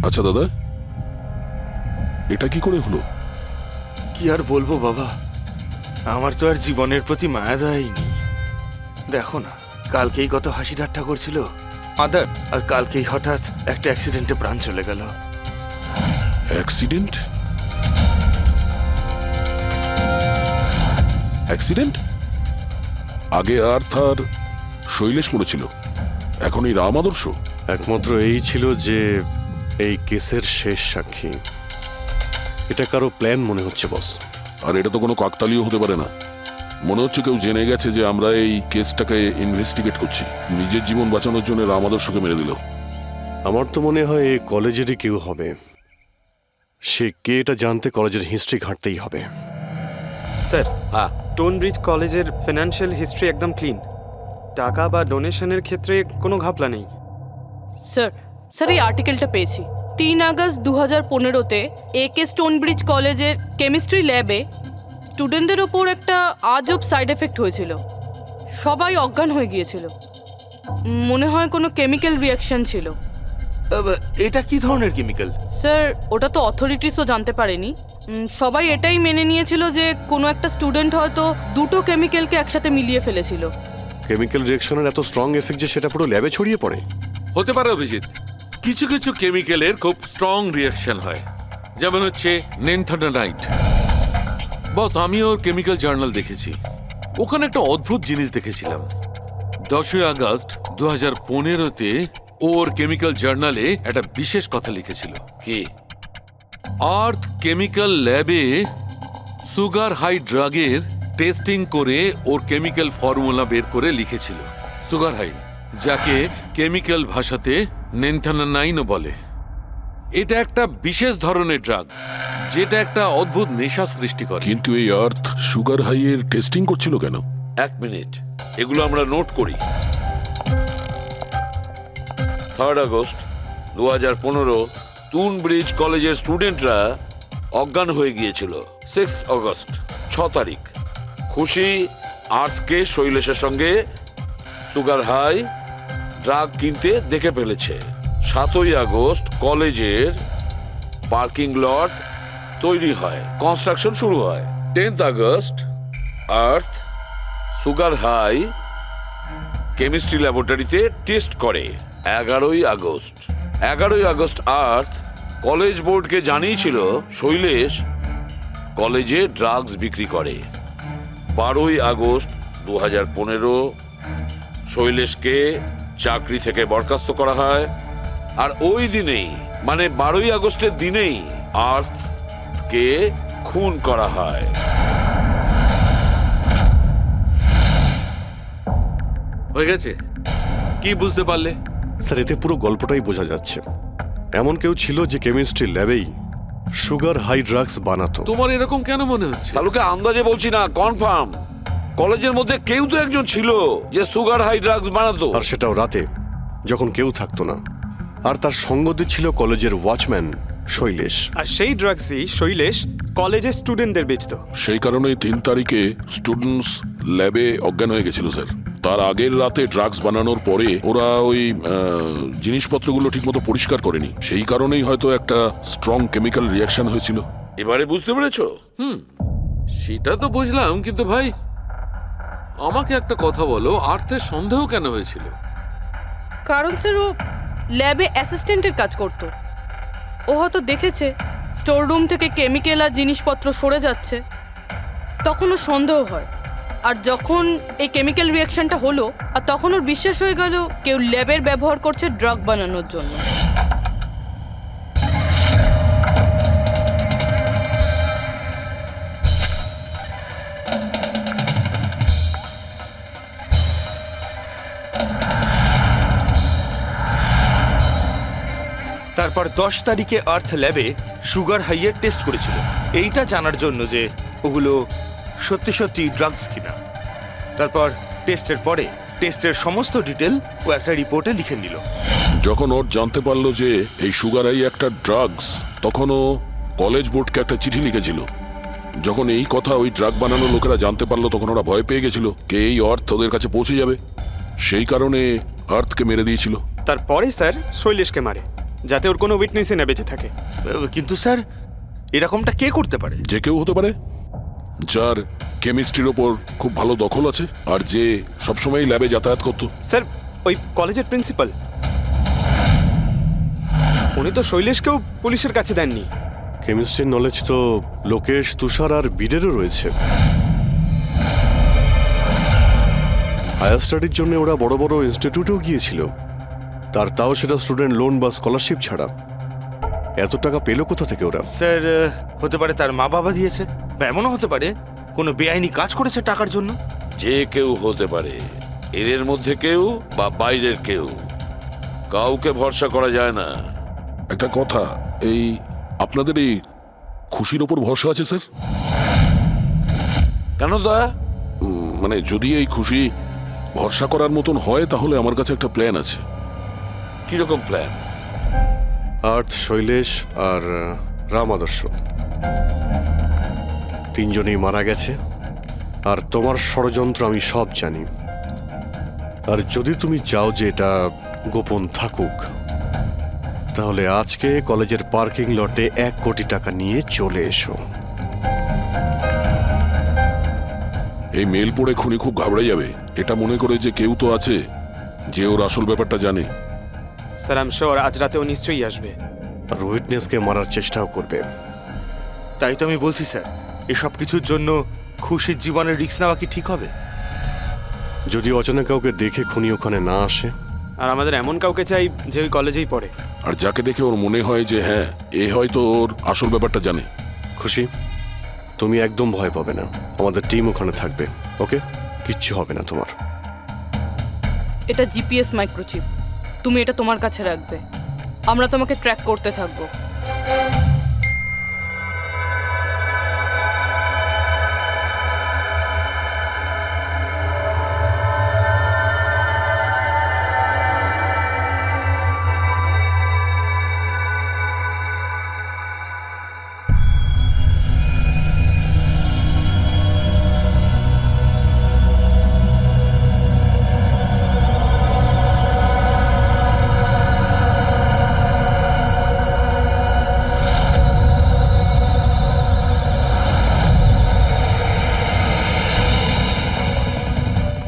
আচ্ছা দাদা, এটা কি করে হলো? কি আর বলবো বাবা, আমার তো আর জীবনের প্রতি মায়া দয়াই নেই। দেখো না, কালকেই কত হাসি ঠাট্টা করছিল আদার, আর কালকেই হঠাৎ একটা অ্যাক্সিডেন্টে প্রাণ চলে গেল। অ্যাক্সিডেন্ট? অ্যাক্সিডেন্ট? আগে আর্থ আর শৈলেশ করেছিল, এখন এই রাম আদর্শ। একমাত্র এই ছিল যে এই কেসের শেষ সাক্ষী। এটা কারো প্ল্যান মনে হচ্ছে বস। আর এটা তো কোনো কাকতালীয় হতে পারে না। মনে হচ্ছে কেউ জেনে গেছে যে আমরা এই কেসটাকে ইনভেস্টিগেট করছি। নিজের জীবন বাঁচানোর জন্য রাম আদর্শকে মেরে দিল। আমার তো মনে হয় এই কলেজেরই কেউ হবে। সে কে এটা জানতে কলেজের হিস্ট্রি ঘাঁটতেই হবে। স্যার, হ্যাঁ, টোনব্রিজ কলেজের ফিনান্সিয়াল হিস্ট্রি একদম ক্লিন। টাকা বা ডোনেশনের ক্ষেত্রে কোনো ঘাপলা নেই। স্যার, এই আর্টিকেলটা পেয়েছি। 3 আগস্ট 2015-তে একে স্টোনব্রিজ কলেজের কেমিস্ট্রি ল্যাবে স্টুডেন্টদের ওপর একটা আজব সাইড এফেক্ট হয়েছিল। সবাই অজ্ঞান হয়ে গিয়েছিল। মনে হয় কোনো কেমিক্যাল রিয়াকশন ছিল। এটা কি ধরনের কেমিক্যাল? স্যার, ওটা তো অথরিটিসও জানতে পারেনি। সবাই এটাই মেনে নিয়েছিল যে কোনো একটা স্টুডেন্ট হয়তো দুটো কেমিক্যালকে একসাথে মিলিয়ে ফেলেছিল। কেমিক্যাল রিঅ্যাকশনের এত স্ট্রং এফেক্ট যে সেটা পুরো ল্যাবে ছড়িয়ে পড়ে। হতে পারে অভিজিৎ, কিছু কিছু কেমিক্যালের খুব স্ট্রং রিয়াকশন হয়, যেমন হচ্ছে নেনথানাইট। বস, আমি ওর কেমিক্যাল জার্নাল দেখেছি। ওখানে একটা অদ্ভুত জিনিস দেখেছিলাম। 10ই আগস্ট 2015-তে ওর কেমিক্যাল জার্নালে একটা বিশেষ কথা লিখেছিল। কি? আর্থ কেমিক্যাল ল্যাবে সুগার হাই ড্রাগের টেস্টিং করে ওর কেমিক্যাল ফর্মুলা বের করে লিখেছিল সুগার হাই, যাকে কেমিক্যাল ভাষাতে নেনথানাইনও বলে। এটা একটা বিশেষ ধরনের ড্রাগ, যেটা একটা অদ্ভুত নেশা সৃষ্টি করে। কিন্তু এই আর্থ সুগার হাইয়ের টেস্টিং করছিল কেন? 1 মিনিট, এগুলো আমরা নোট করি। 3 আগস্ট 2015 টুনব্রিজ কলেজের স্টুডেন্টরা অজ্ঞান হয়ে গিয়েছিল। 6 আগস্ট 6 তারিখ খুশি আর্থকে শৈলেশের সঙ্গে সুগার হাই ড্রাগ কিনতে দেখে ফেলেছে। 7ই আগস্ট কলেজের পার্কিং লট তৈরি হয়, কনস্ট্রাকশন শুরু হয়। 10th আগস্ট আর্থ সুগার হাই কেমিস্ট্রি ল্যাবরেটরিতে টেস্ট করে। 11ই আগস্ট আর্থ কলেজ বোর্ডকে জানিয়েছিল শৈলেশ কলেজে ড্রাগস বিক্রি করে। 12ই আগস্ট 2015 শৈলেশকে চাকরি থেকে বরখাস্ত করা হয়। আর ওই দিনেই, মানে 12ই আগস্টের দিনেই আর্থকে খুন করা হয়। হয়ে গেছে? কি বুঝতে পারলে? স্যার এতে পুরো গল্পটাই বোঝা যাচ্ছে। এমন কেউ ছিল যে কেমিস্ট্রি ল্যাবেই সুগার হাই ড্রাগস বানাতো। তোমার এরকম কেন মনে হচ্ছে? তাহলে আন্দাজে বলছি না, কনফার্ম কলেজের মধ্যে কেউ তো একজন ছিল যে সুগার হাই ড্রাগস বানাতো। আর সেটাও রাতে, যখন কেউ থাকতো না। আর তার সঙ্গ দিচ্ছিল কলেজের ওয়াচম্যান শৈলেশ। আর সেই ড্রাগসই শৈলেশ কলেজের স্টুডেন্টদের বেচতো। সেই কারণেই 3 তারিখে স্টুডেন্টস ল্যাবে অজ্ঞান হয়ে গেছিল স্যার। তার আগের রাতে ড্রাগস বানানোর পরে ওরা ওই জিনিসপত্রগুলো ঠিকমতো পরিষ্কার করেনি, সেই কারণেই হয়তো একটা স্ট্রং কেমিক্যাল রিয়াকশন হয়েছিল। এবারে বুঝতে পেরেছো? সেটা তো বুঝলাম, কিন্তু ভাই আমাকে একটা কথা বলো, আর্থের সন্দেহ কেন হয়েছিল? কারণ স্যার ও ল্যাবে অ্যাসিস্ট্যান্টের কাজ করত। ও হয়তো দেখেছে স্টোর রুম থেকে কেমিক্যাল আর জিনিসপত্র সরে যাচ্ছে, তখন ওর সন্দেহ হয়। আর যখন এই কেমিক্যাল রিয়াকশনটা হলো, আর তখন ওর বিশ্বাস হয়ে গেল কেউ ল্যাবের ব্যবহার করছে ড্রাগ বানানোর জন্য। তারপর 10 তারিখে আর্থ ল্যাবে সুগার হাইয়ের টেস্ট করেছিল, এইটা জানার জন্য যে ওগুলো সত্যি সত্যি ড্রাগস কিনা। তারপর টেস্টের পরে টেস্টের সমস্ত ডিটেল ও একটা রিপোর্টে লিখে নিল। যখন ওর জানতে পারলো যে এই সুগার হাই একটা ড্রাগস, তখন ও কলেজ বোর্ডকে একটা চিঠি লিখেছিল। যখন এই কথা ওই ড্রাগ বানানো লোকেরা জানতে পারলো, তখন ওরা ভয় পেয়ে গেছিল কে এই অর্থ ওদের কাছে পৌঁছে যাবে, সেই কারণে আর্থকে মেরে দিয়েছিল। তারপরে স্যার শৈলেশকে মারে, যাতে ওর কোনো উইটনেসই না বেঁচে থাকে। কিন্তু স্যার এরকমটা কে করতে পারে? যে কেউ হতে পারে, যার কেমিস্ট্রির ওপর খুব ভালো দখল আছে আর যে সবসময় ল্যাবে যাতায়াত করতো। স্যার ওই কলেজের প্রিন্সিপাল, উনি তো শৈলেশকেও পুলিশের কাছে দেননি। কেমিস্ট্রির নলেজ তো লোকেশ, তুষার আর বীরেরও রয়েছে। হায়ার স্টাডির জন্য ওরা বড় বড় ইনস্টিটিউটেও গিয়েছিল, তাও সেটা স্টুডেন্ট লোন বা স্কলারশিপ ছাড়া। এত টাকা পেলো কোথা থেকে ওরা? স্যার হতে পারে তার মা বাবা দিয়েছে, বা এমনও হতে পারে কোনো বেআইনি কাজ করেছে টাকার জন্য। যে কেউ হতে পারে, এদের মধ্যে কেউ বা বাইরের কেউ, কাউকে ভরসা করা যায় না। একটা কথা, এই আপনাদের এই খুশির ওপর ভরসা আছে স্যার? কেন দয়া? মানে যদি এই খুশি ভরসা করার মতন হয়, তাহলে আমার কাছে একটা প্ল্যান আছে। কিরকম প্ল্যান? আর্থ, শৈলেশ আর রাম আদর্শ তিনজনেই মারা গেছে, আর তোমার ষড়যন্ত্র আমি সব জানি। আর যদি তুমি চাও যে এটা গোপন থাকুক, তাহলে আজকে কলেজের পার্কিং লটে 1 কোটি টাকা নিয়ে চলে এসো। এই মেল পড়ে খুনি খুব ঘাবড়ে যাবে, এটা মনে করে যে কেউ তো আছে যে ওর আসল ব্যাপারটা জানে। স্যার আই এম শিওর আজ রাতে ও নিশ্চয়ই আসবে। আর উইটনেসকে মারার চেষ্টাও করবে। তাই তো আমি বলছি স্যার, এসব কিছুর জন্য খুশির জীবনের রিস্ক নেওয়া কি ঠিক হবে? যদি অচেনা কাউকে দেখে খুনি ওখানে না আসে। আর আমাদের এমন কাউকে চাই যে ওই কলেজেই পড়ে। আর যাকে দেখে ওর মনে হয় যে হ্যাঁ, এ হয়তো ওর আসল ব্যাপারটা জানে। খুশি, তুমি একদম ভয় পাবে না, আমাদের টিম ওখানে থাকবে। ওকে, কিচ্ছু হবে না তোমার। এটা জিপিএস মাইক্রোচিপ, তুমি এটা তোমার কাছে রাখবে, আমরা তোমাকে ট্র্যাক করতে থাকবো।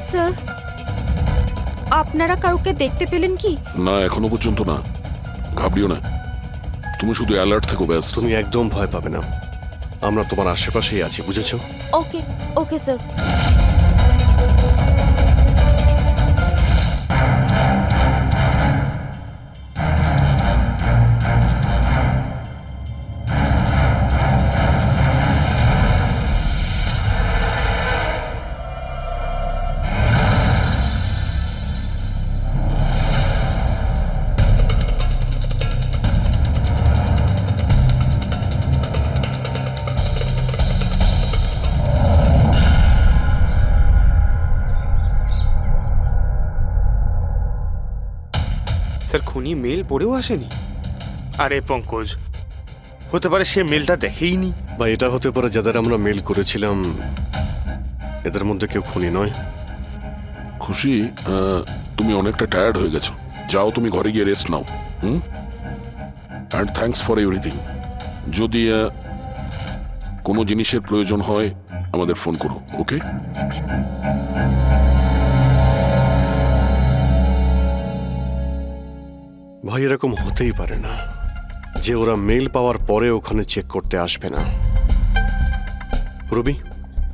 স্যার আপনারা কাউকে দেখতে পেলেন কি? না, এখনো পর্যন্ত না। ঘাবড়িও না, তুমি শুধু অ্যালার্ট থেকো ব্যাস। তুমি একদম ভয় পাবে না, আমরা তোমার আশেপাশেই আছি, বুঝেছো? ওকে ওকে স্যার। স্যার খুনি মেল পড়েও আসেনি? আরে পঙ্কজ, হতে পারে সে মেলটা দেখেইনি। বা এটা হতে পারে যাদের আমরা মেল করেছিলাম এদের মধ্যে কেউ খুনি নয়। খুশি, তুমি অনেকটা টায়ার্ড হয়ে গেছো, যাও তুমি ঘরে গিয়ে rest now. And thanks for everything. যদি কোনো জিনিসের প্রয়োজন হয় আমাদের ফোন করো, ওকে? ভাই এরকম হতেই পারে না যে ওরা মেল পাওয়ার পরে ওখানে চেক করতে আসবে না। রবি,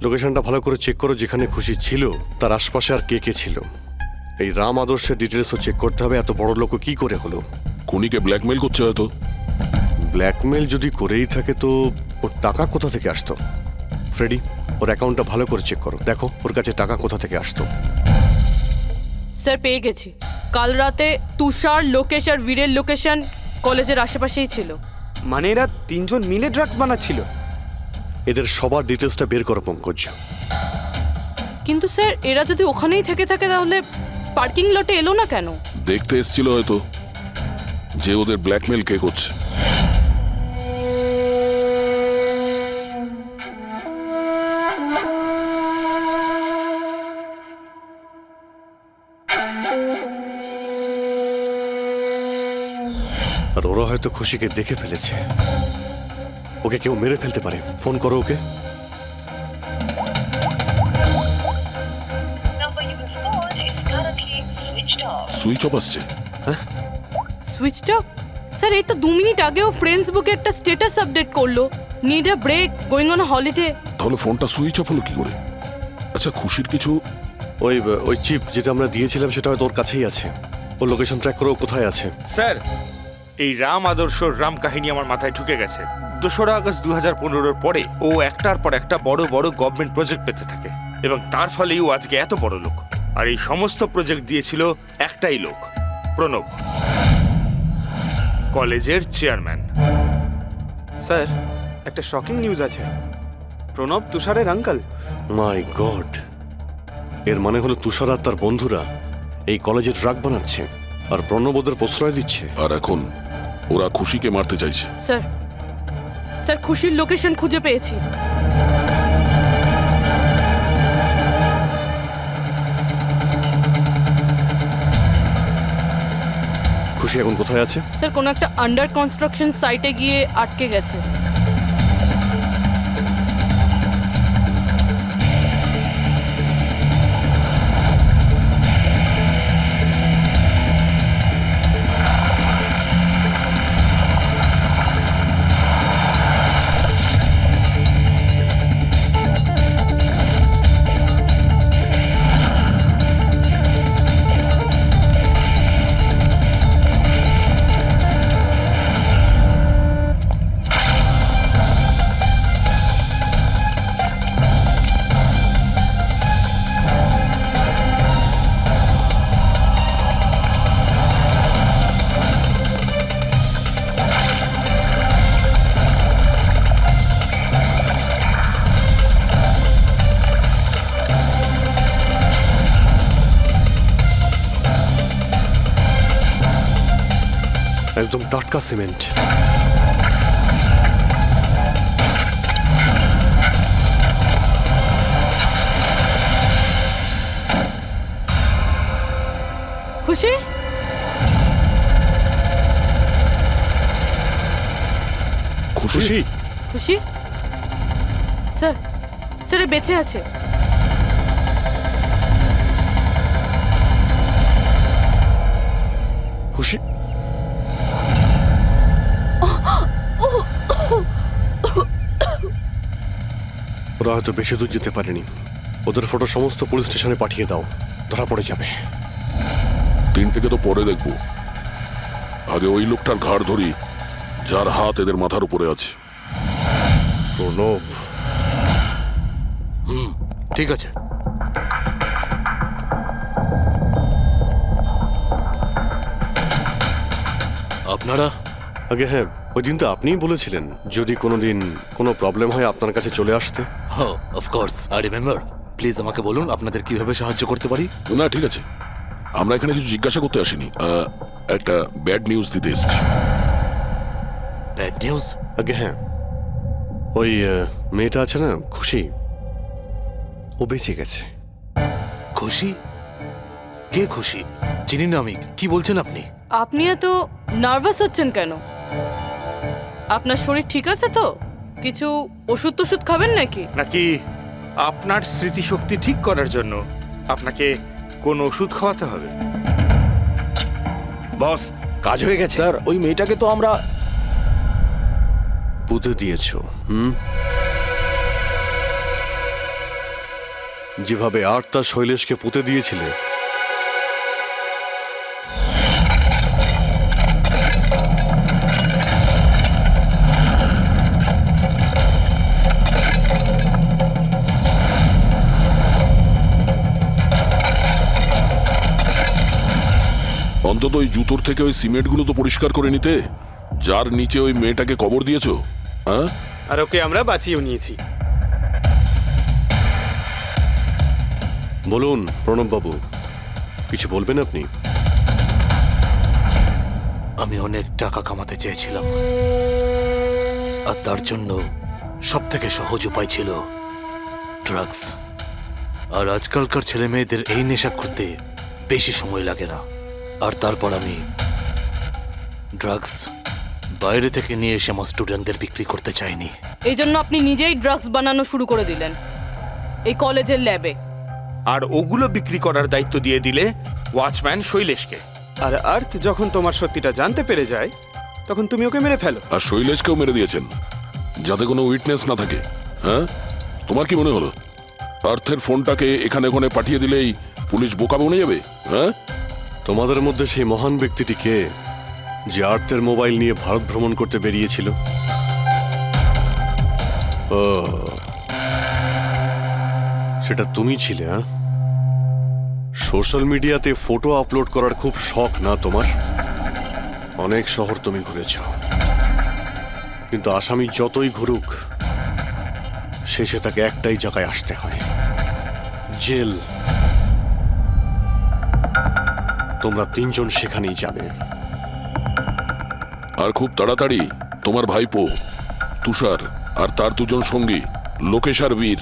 লোকেশনটা ভালো করে চেক করো, যেখানে খুশি ছিল তার আশপাশে আর কে কে ছিল। এই রাম আদর্শের ডিটেলসও চেক করতে হবে, এত বড় লোক কি করে হলো। খুনিকে ব্ল্যাকমেল করছে হয়তো। ব্ল্যাকমেল যদি করেই থাকে তো ওর টাকা কোথা থেকে আসতো? ফ্রেডি, ওর অ্যাকাউন্টটা ভালো করে চেক করো, দেখো ওর কাছে টাকা কোথা থেকে আসতো। স্যার পেয়ে গেছি। কাল রাতে তুষার, লোকেশ আর বীরের লোকেশন কলেজের আশেপাশেই ছিল। মানে এরা তিনজন মিলে ড্রাগস বানাচ্ছিল? এদের সবার ডিটেলসটা বের করো পঙ্কজ। কিন্তু স্যার এরা যদি ওখানেই থেকে থাকে তাহলে পার্কিং লটে এলো না কেন? দেখতে এসেছিল হয়তো যে ওদের ব্ল্যাকমেল কে করছে। আর ওরা হয়তো খুশিকে দেখে ফেলেছে, ওকে কেউ মেরে ফেলতে পারে। ফোন করো ওকে। সুইচ অফ আসছে। Switched off? স্যার এই তো 2 মিনিট আগেও ফেসবুকে একটা স্ট্যাটাস আপডেট করলো, need a break, going on holiday. তাহলে ফোনটা সুইচ অফ হলো কি করে? আচ্ছা, খুশির কিছু ওই চিপ যেটা আমরা দিয়েছিলাম সেটা হয়তো ওর কাছেই আছে। ওর লোকেশন ট্র্যাক করো, কোথায় আছে। স্যার, এই রাম আদর্শ রাম কাহিনী আমার মাথায় ঢুকে গেছে। 2রা আগস্ট 2015-র পরে ও একটার পর একটা বড় বড় গভর্নমেন্ট প্রজেক্ট পেতে থাকে এবং তার ফলেই ও আজকে এত বড় লোক। আর এই সমস্ত প্রজেক্ট দিয়েছিল একটাই লোক, প্রণব, কলেজের চেয়ারম্যান। স্যার একটা শকিং নিউজ আছে, প্রণব তুষারের আঙ্কেল। মাই গড, এর মানে হলো তুষার আর তার বন্ধুরা এই কলেজে ড্রাগ বানাচ্ছে আর প্রণব ওদের প্রশ্রয় দিচ্ছে। আর এখন ওরা খুশিকে মারতে চাইছে। স্যার, স্যার খুশির লোকেশন খুঁজে পেয়েছি। খুশি এখন কোথায় আছে? স্যার কোনো একটা আন্ডার কনস্ট্রাকশন সাইটে গিয়ে আটকে গেছে। একদম টাটকা সিমেন্ট। খুশি, খুশি, খুশি স্যার, স্যার বেঁচে আছে। খুশি, ওরা হয়তো বেশি দূর যেতে পারেনি। ওদের ফটো সমস্ত পুলিশ স্টেশনে পাঠিয়ে দাও, ধরা পড়ে যাবে। 3টেকে তো পরে দেখবো, আগে ওই লোকটার ঘাড় ধরি যার হাত এদের মাথার উপরে আছে। প্রণব, ঠিক আছে। আপনারা? আগে হ্যাঁ, ওই দিন তো আপনিই বলেছিলেন যদি কোনোদিন কোনো প্রবলেম হয় আপনার কাছে চলে আসতে। হ্যাঁ, অফকোর্স আই রিমেম্বার। প্লিজ আমাকে বলুন আপনাদের কিভাবে সাহায্য করতে পারি। না ঠিক আছে, আমরা এখানে কিছু জিজ্ঞাসা করতে আসিনি। একটা ব্যাড নিউজ দিতে এসেছি। Bad news? আগে হ্যাঁ, ওই মেয়েটা আছে না, খুশি, ও বেঁচে গেছে। খুশি? কে খুশি? চিনি না আমি। কি বলছেন আপনি? আপনি এত নার্ভাস হচ্ছেন কেন? আপনার শরীর ঠিক আছে তো? কিছু ওষুধ টষুধ খাবেন নাকি? নাকি আপনার স্মৃতিশক্তি ঠিক করার জন্য আপনাকে কোন ওষুধ খাওয়াতে হবে? বস, কাজ হয়ে গেছে। স্যার ওই মেয়েটাকে তো আমরা পুঁতে দিয়েছো, যেভাবে আর্তা শৈলেশকে পুঁতে দিয়েছিলে, অন্তত ওই জুতোর থেকে ওই সিমেন্টগুলো তো পরিষ্কার করে নিতে, যার নিচে ওই মেয়েটাকে কবর দিয়েছো। হ্যাঁ, আর ওকে আমরা বাঁচিয়েও নিয়েছি। বলুন প্রণববাবু, কিছু বলবেন আপনি? আমি অনেক টাকা কামাতে চেয়েছিলাম, আর তার জন্য সব থেকে সহজ উপায় ছিল ড্রাগস। আর আজকালকার ছেলে মেয়েদের এই নেশা করতে বেশি সময় লাগে না। আর তারপর আমি ড্রাগস বাইরে থেকে নিয়ে এসে আমার স্টুডেন্টদের বিক্রি করতে চাইনি। এই জন্য আপনি নিজেই ড্রাগস বানানো শুরু করে দিলেন এই কলেজের ল্যাবে। আর ওগুলো বিক্রি করার দায়িত্ব দিয়ে দিলে ওয়াচম্যান শৈলেশকে। আর আর্থ যখন তোমার সত্যিটা জানতে পেরে যায়, তখন তুমি ওকে মেরে ফেলো। আর শৈলেশকেও মেরে দিয়েছেন, যাতে কোনো উইটনেস না থাকে। হ্যাঁ, তোমার কি মনে হলো আর্থের ফোনটাকে এখানে ওখানে পাঠিয়ে দিলেই পুলিশ বোকা বনে যাবে? হ্যাঁ, তোমাদের মধ্যে সেই মহান ব্যক্তিটি কে, যে আর্থের মোবাইল নিয়ে ভারত ভ্রমণ করতে বেরিয়েছিল? ও, সেটা তুমি ছিলে? হ্যাঁ, সোশ্যাল মিডিয়াতে ফটো আপলোড করার খুব শখ না তোমার? অনেক শহর তুমি ঘুরেছ, কিন্তু আসামি যতই ঘুরুক শেষে তাকে একটাই জায়গায় আসতে হয়, জেল। তোমরা তিনজন সেখানেই যাবে। আর খুব তাড়াতাড়ি তোমার ভাইপো তুষার আর তার দুজন সঙ্গী লোকেশ আর বীর,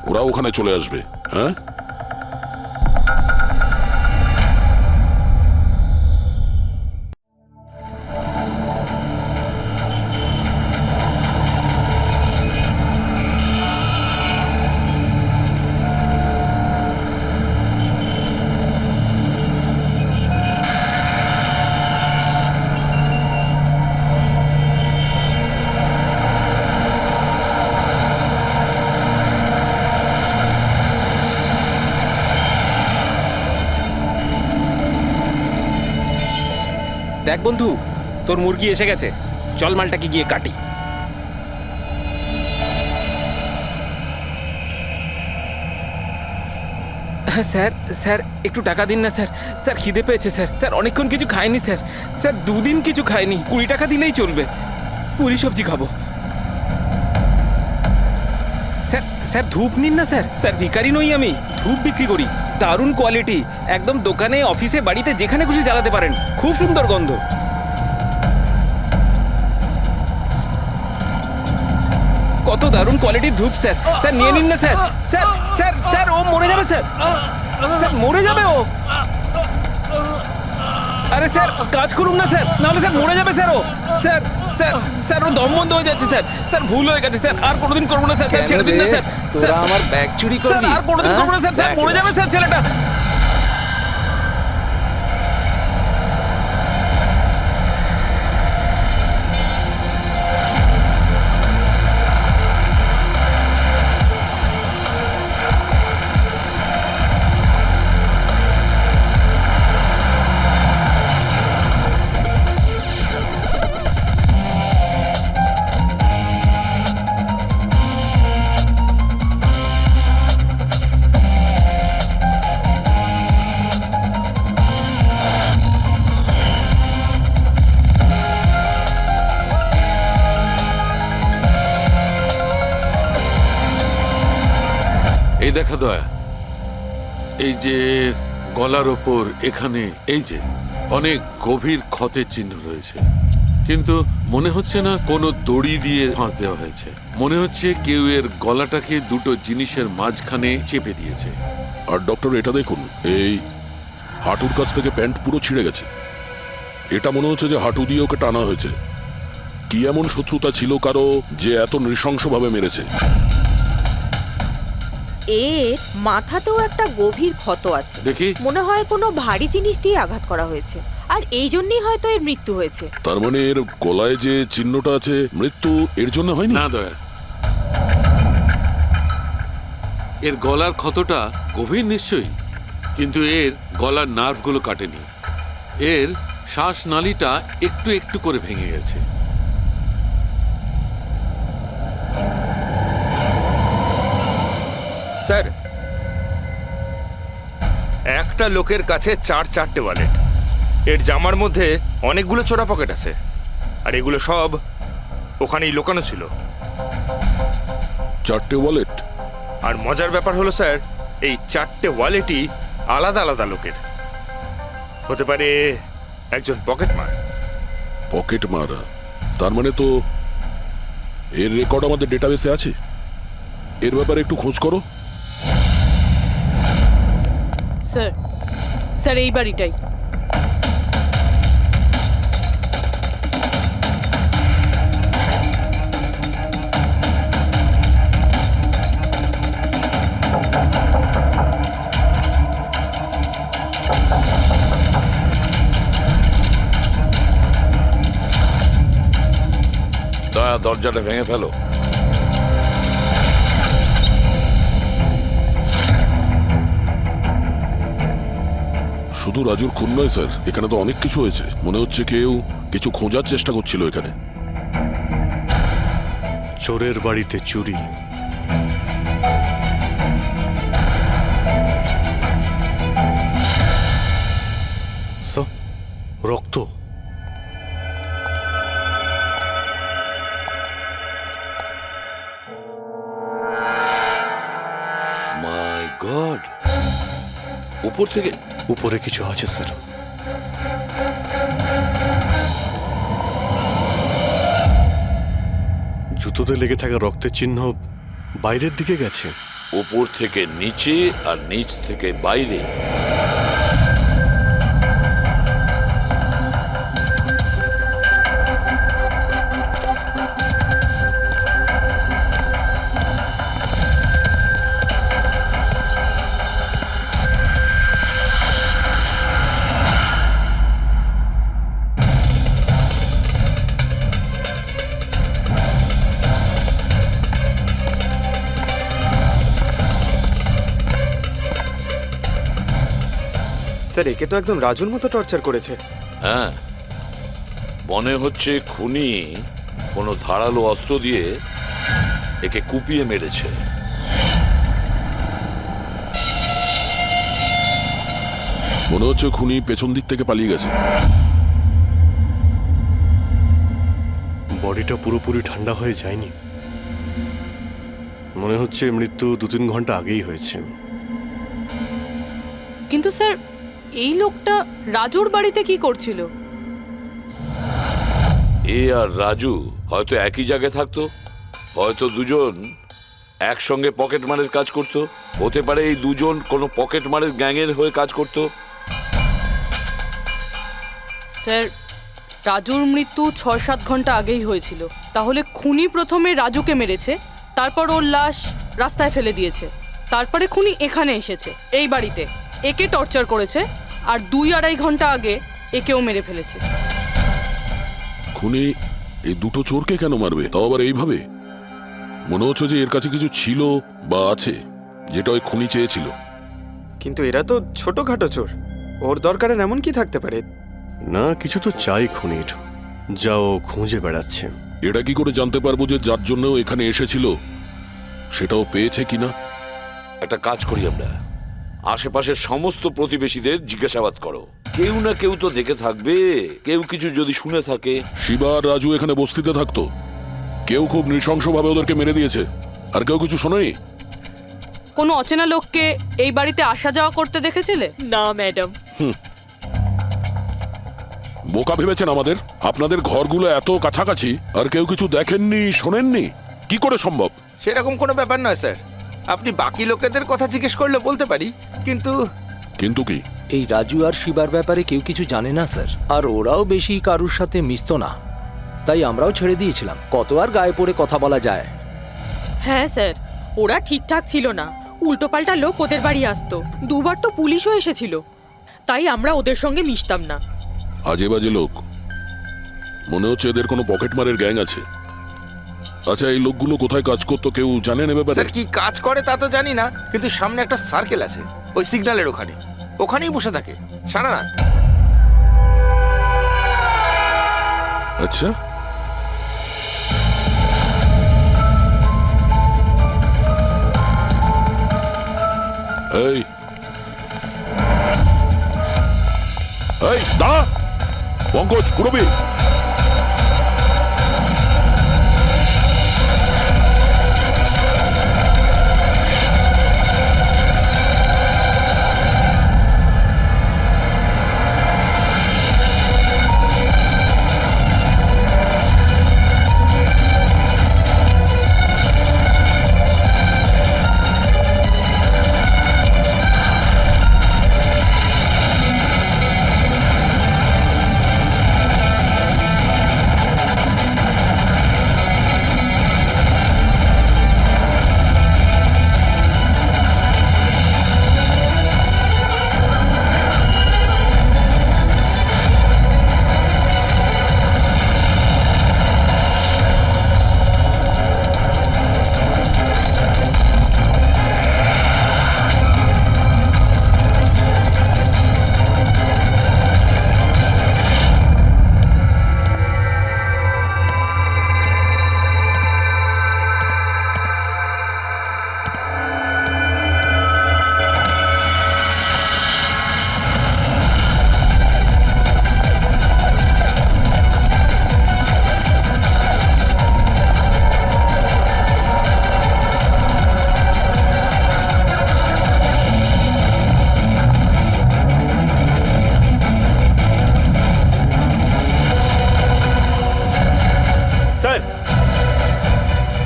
ওরা ওখানে চলে আসবে। হ্যাঁ, দেখ বন্ধু, তোর মুরগি এসে গেছে, চল মালটাকে গিয়ে কাটি। হ্যাঁ স্যার, স্যার একটু টাকা দিন না স্যার। স্যার খিদে পেয়েছে স্যার। স্যার অনেকক্ষণ কিছু খাইনি স্যার। স্যার 2 দিন কিছু খাইনি, 20 টাকা দিলেই চলবে। পুরি সবজি খাবো। স্যার, স্যার ধূপ নিন না স্যার। স্যার ভিখারি নই আমি, ধূপ বিক্রি করি, দারুণ কোয়ালিটি, একদম দোকানে অফিসে বাড়িতে যেখানে খুশি জ্বালাতে পারেন, খুব সুন্দর গন্ধ। কত দারুণ কোয়ালিটির ধূপ স্যার। স্যার নিয়ে নিন না স্যার। স্যার স্যার স্যার ও মরে যাবে স্যার। স্যার মরে যাবে ও। আরে স্যার কাজ করুন না স্যার, নাহলে স্যার মরে যাবে স্যার ও। স্যার স্যার স্যার ও দম বন্ধ হয়ে যাচ্ছে স্যার। স্যার ভুল হয়ে গেছে স্যার, আর কোনোদিন করবো না স্যার। স্যার ছেড়ে দিন না স্যার। তোরা আমার ব্যাগ চুরি স্যার করবি? আর কোনোদিন করবো না স্যার। স্যার মরে যাবে স্যার ছেলেটা। এই দেখা দয়া, এই যে গলার ওপর এখানে এই যে অনেক গভীর ক্ষতের চিহ্ন রয়েছে, কিন্তু মনে হচ্ছে না কোনো দড়ি দিয়ে ফাঁস দেওয়া হয়েছে। মনে হচ্ছে কেউ এর গলাটাকে দুটো জিনিসের মাঝখানে চেপে দিয়েছে। আর ডক্টর এটা দেখুন, এই হাঁটুর কাছ থেকে প্যান্ট পুরো ছিঁড়ে গেছে। এটা মনে হচ্ছে যে হাঁটু দিয়ে ওকে টানা হয়েছে। কি এমন শত্রুতা ছিল কারো যে এত নৃশংসভাবে মেরেছে? এর মাথাতেও একটা গভীর ক্ষত আছে। দেখি। মনে হয় কোনো ভারী জিনিস দিয়ে আঘাত করা হয়েছে, আর এই জন্যই হয়তো এর মৃত্যু হয়েছে। তার মানে এর গলায় যে চিহ্নটা আছে, মৃত্যু এর জন্য হয়নি? না দয়া, এর গলার ক্ষতটা গভীর নিশ্চয়ই, কিন্তু এর গলার নার্ভগুলো কাটেনি। এর শ্বাসনালীটা একটু একটু করে ভেঙে গেছে। স্যার, একটা লোকের কাছে চারটে ওয়ালেট। এর জামার মধ্যে অনেকগুলো ছোড়া পকেট আছে, আর এগুলো সব ওখানেই লুকানো ছিল। 4টে ওয়ালেট? আর মজার ব্যাপার হলো স্যার, এই 4টে ওয়ালেটই আলাদা আলাদা লোকের। হতে পারে একজন পকেট মার। পকেট মারা? তার মানে তো এর রেকর্ড আমাদের ডেটাবেসে আছে। এর ব্যাপারে একটু খোঁজ করো। স্যার এই বাড়িটাই। দয়া, দরজাটা ভেঙে ফেলো। শুধু রাজুর খুন নয় স্যার, এখানে তো অনেক কিছু হয়েছে। মনে হচ্ছে কেউ কিছু খোঁজার চেষ্টা করছিল এখানে। চোরের বাড়িতে চুরি, রক্ত। মাই গড, উপর থেকে? উপরে কিছু আছে স্যার। জুতোতে লেগে থাকা রক্তের চিহ্ন বাইরের দিকে গেছে। উপর থেকে নিচে আর নিচ থেকে বাইরে। স্যার, একে তো একদম রাজুর মতো টর্চার করেছে। হ্যাঁ, মনে হচ্ছে খুনি কোনো ধারালো অস্ত্র দিয়ে একে কুপিয়ে মেরেছে। মনে হচ্ছে খুনি পেছন দিক থেকে পালিয়ে গেছে। বডিটা পুরোপুরি ঠান্ডা হয়ে যায়নি। মনে হচ্ছে মৃত্যু 2-3 ঘন্টা আগেই হয়েছে। কিন্তু স্যার, এই লোকটা রাজুর বাড়িতে কি করছিল? এ আর রাজু হয়তো একই জায়গায় থাকতো, হয়তো দুজন একসঙ্গে পকেট মারের কাজ করত। হতে পারে এই দুজন কোনো পকেট মারের গ্যাংয়ের হয়ে কাজ করত। স্যার, রাজুর মৃত্যু 6-7 ঘন্টা আগেই হয়েছিল। তাহলে খুনি প্রথমে রাজুকে মেরেছে, তারপর ওর লাশ রাস্তায় ফেলে দিয়েছে, তারপরে খুনি এখানে এসেছে এই বাড়িতে, একে টর্চার করেছে, আর 2-2.5 ঘন্টা আগে একেও মেরে ফেলেছে। খুনি এই দুটো চোরকে কেন মারবে, তাও আবার এইভাবে? মনে হচ্ছে যে এর কাছে কিছু ছিল বা আছে, যেটা ওই খুনি চেয়েছিল। কিন্তু এরা তো ছোটখাটো চোর, ওর দরকারে এমন কি থাকতে পারে? না, কিছু তো চাই খুনির, যা ও খুঁজে বেড়াচ্ছে। এটা কি করে জানতে পারবো যে যার জন্য ও এখানে এসেছিল সেটাও পেয়েছে কিনা? একটা কাজ করি আমরা, আশেপাশের সমস্ত প্রতিবেশীদের জিজ্ঞাসাবাদ করো। কেউ না কেউ তো দেখে থাকবে, কেউ কিছু যদি শুনে থাকে। শিবা আর রাজু এখানে বস্তিতে থাকতো, কেউ খুব নৃশংসভাবে ওদেরকে মেরে দিয়েছে, আর কেউ কিছু শোনেনি। কোনো অচেনা লোককে এই বাড়িতে আসা যাওয়া করতে দেখেছিলে? না ম্যাডাম। বোকা ভেবেছেন আমাদের? আপনাদের ঘরগুলো এত কাছাকাছি আর কেউ কিছু দেখেননি, শোনেননি? কি করে সম্ভব? সেরকম কোনো ব্যাপার নয় স্যার, আপনি বাকি লোকেদের কথা জিজ্ঞেস করলে বলতে পারি, কিন্তু কিন্তু কি? এই রাজু আর শিবার ব্যাপারে কেউ কিছু জানে না স্যার, আর ওরাও বেশি কারুর সাথে মিশতো না, তাই আমরাও ছেড়ে দিয়েছিলাম। কত আর গায়ে পড়ে কথা বলা যায়? হ্যাঁ স্যার, ওরা ঠিকঠাক ছিল না, উল্টোপাল্টা লোক ওদের বাড়ি আসতো, দুবার তো পুলিশও এসেছিল, তাই আমরা ওদের সঙ্গে মিশতাম না। আজে বাজে লোক, মনে হচ্ছে এদের কোনো পকেটমারের গ্যাং আছে। আচ্ছা, এই লোকগুলো কোথায় কাজ করতো কেউ জানেন এ ব্যাপারে? স্যার কি কাজ করে তা তো জানি না, কিন্তু সামনে একটা সার্কেল আছে, ওই সিগন্যালের ওখানেই বসে থাকে সারা রাত। আচ্ছা, এই এই দাঁড়া, পঙ্কজ, পুরবী,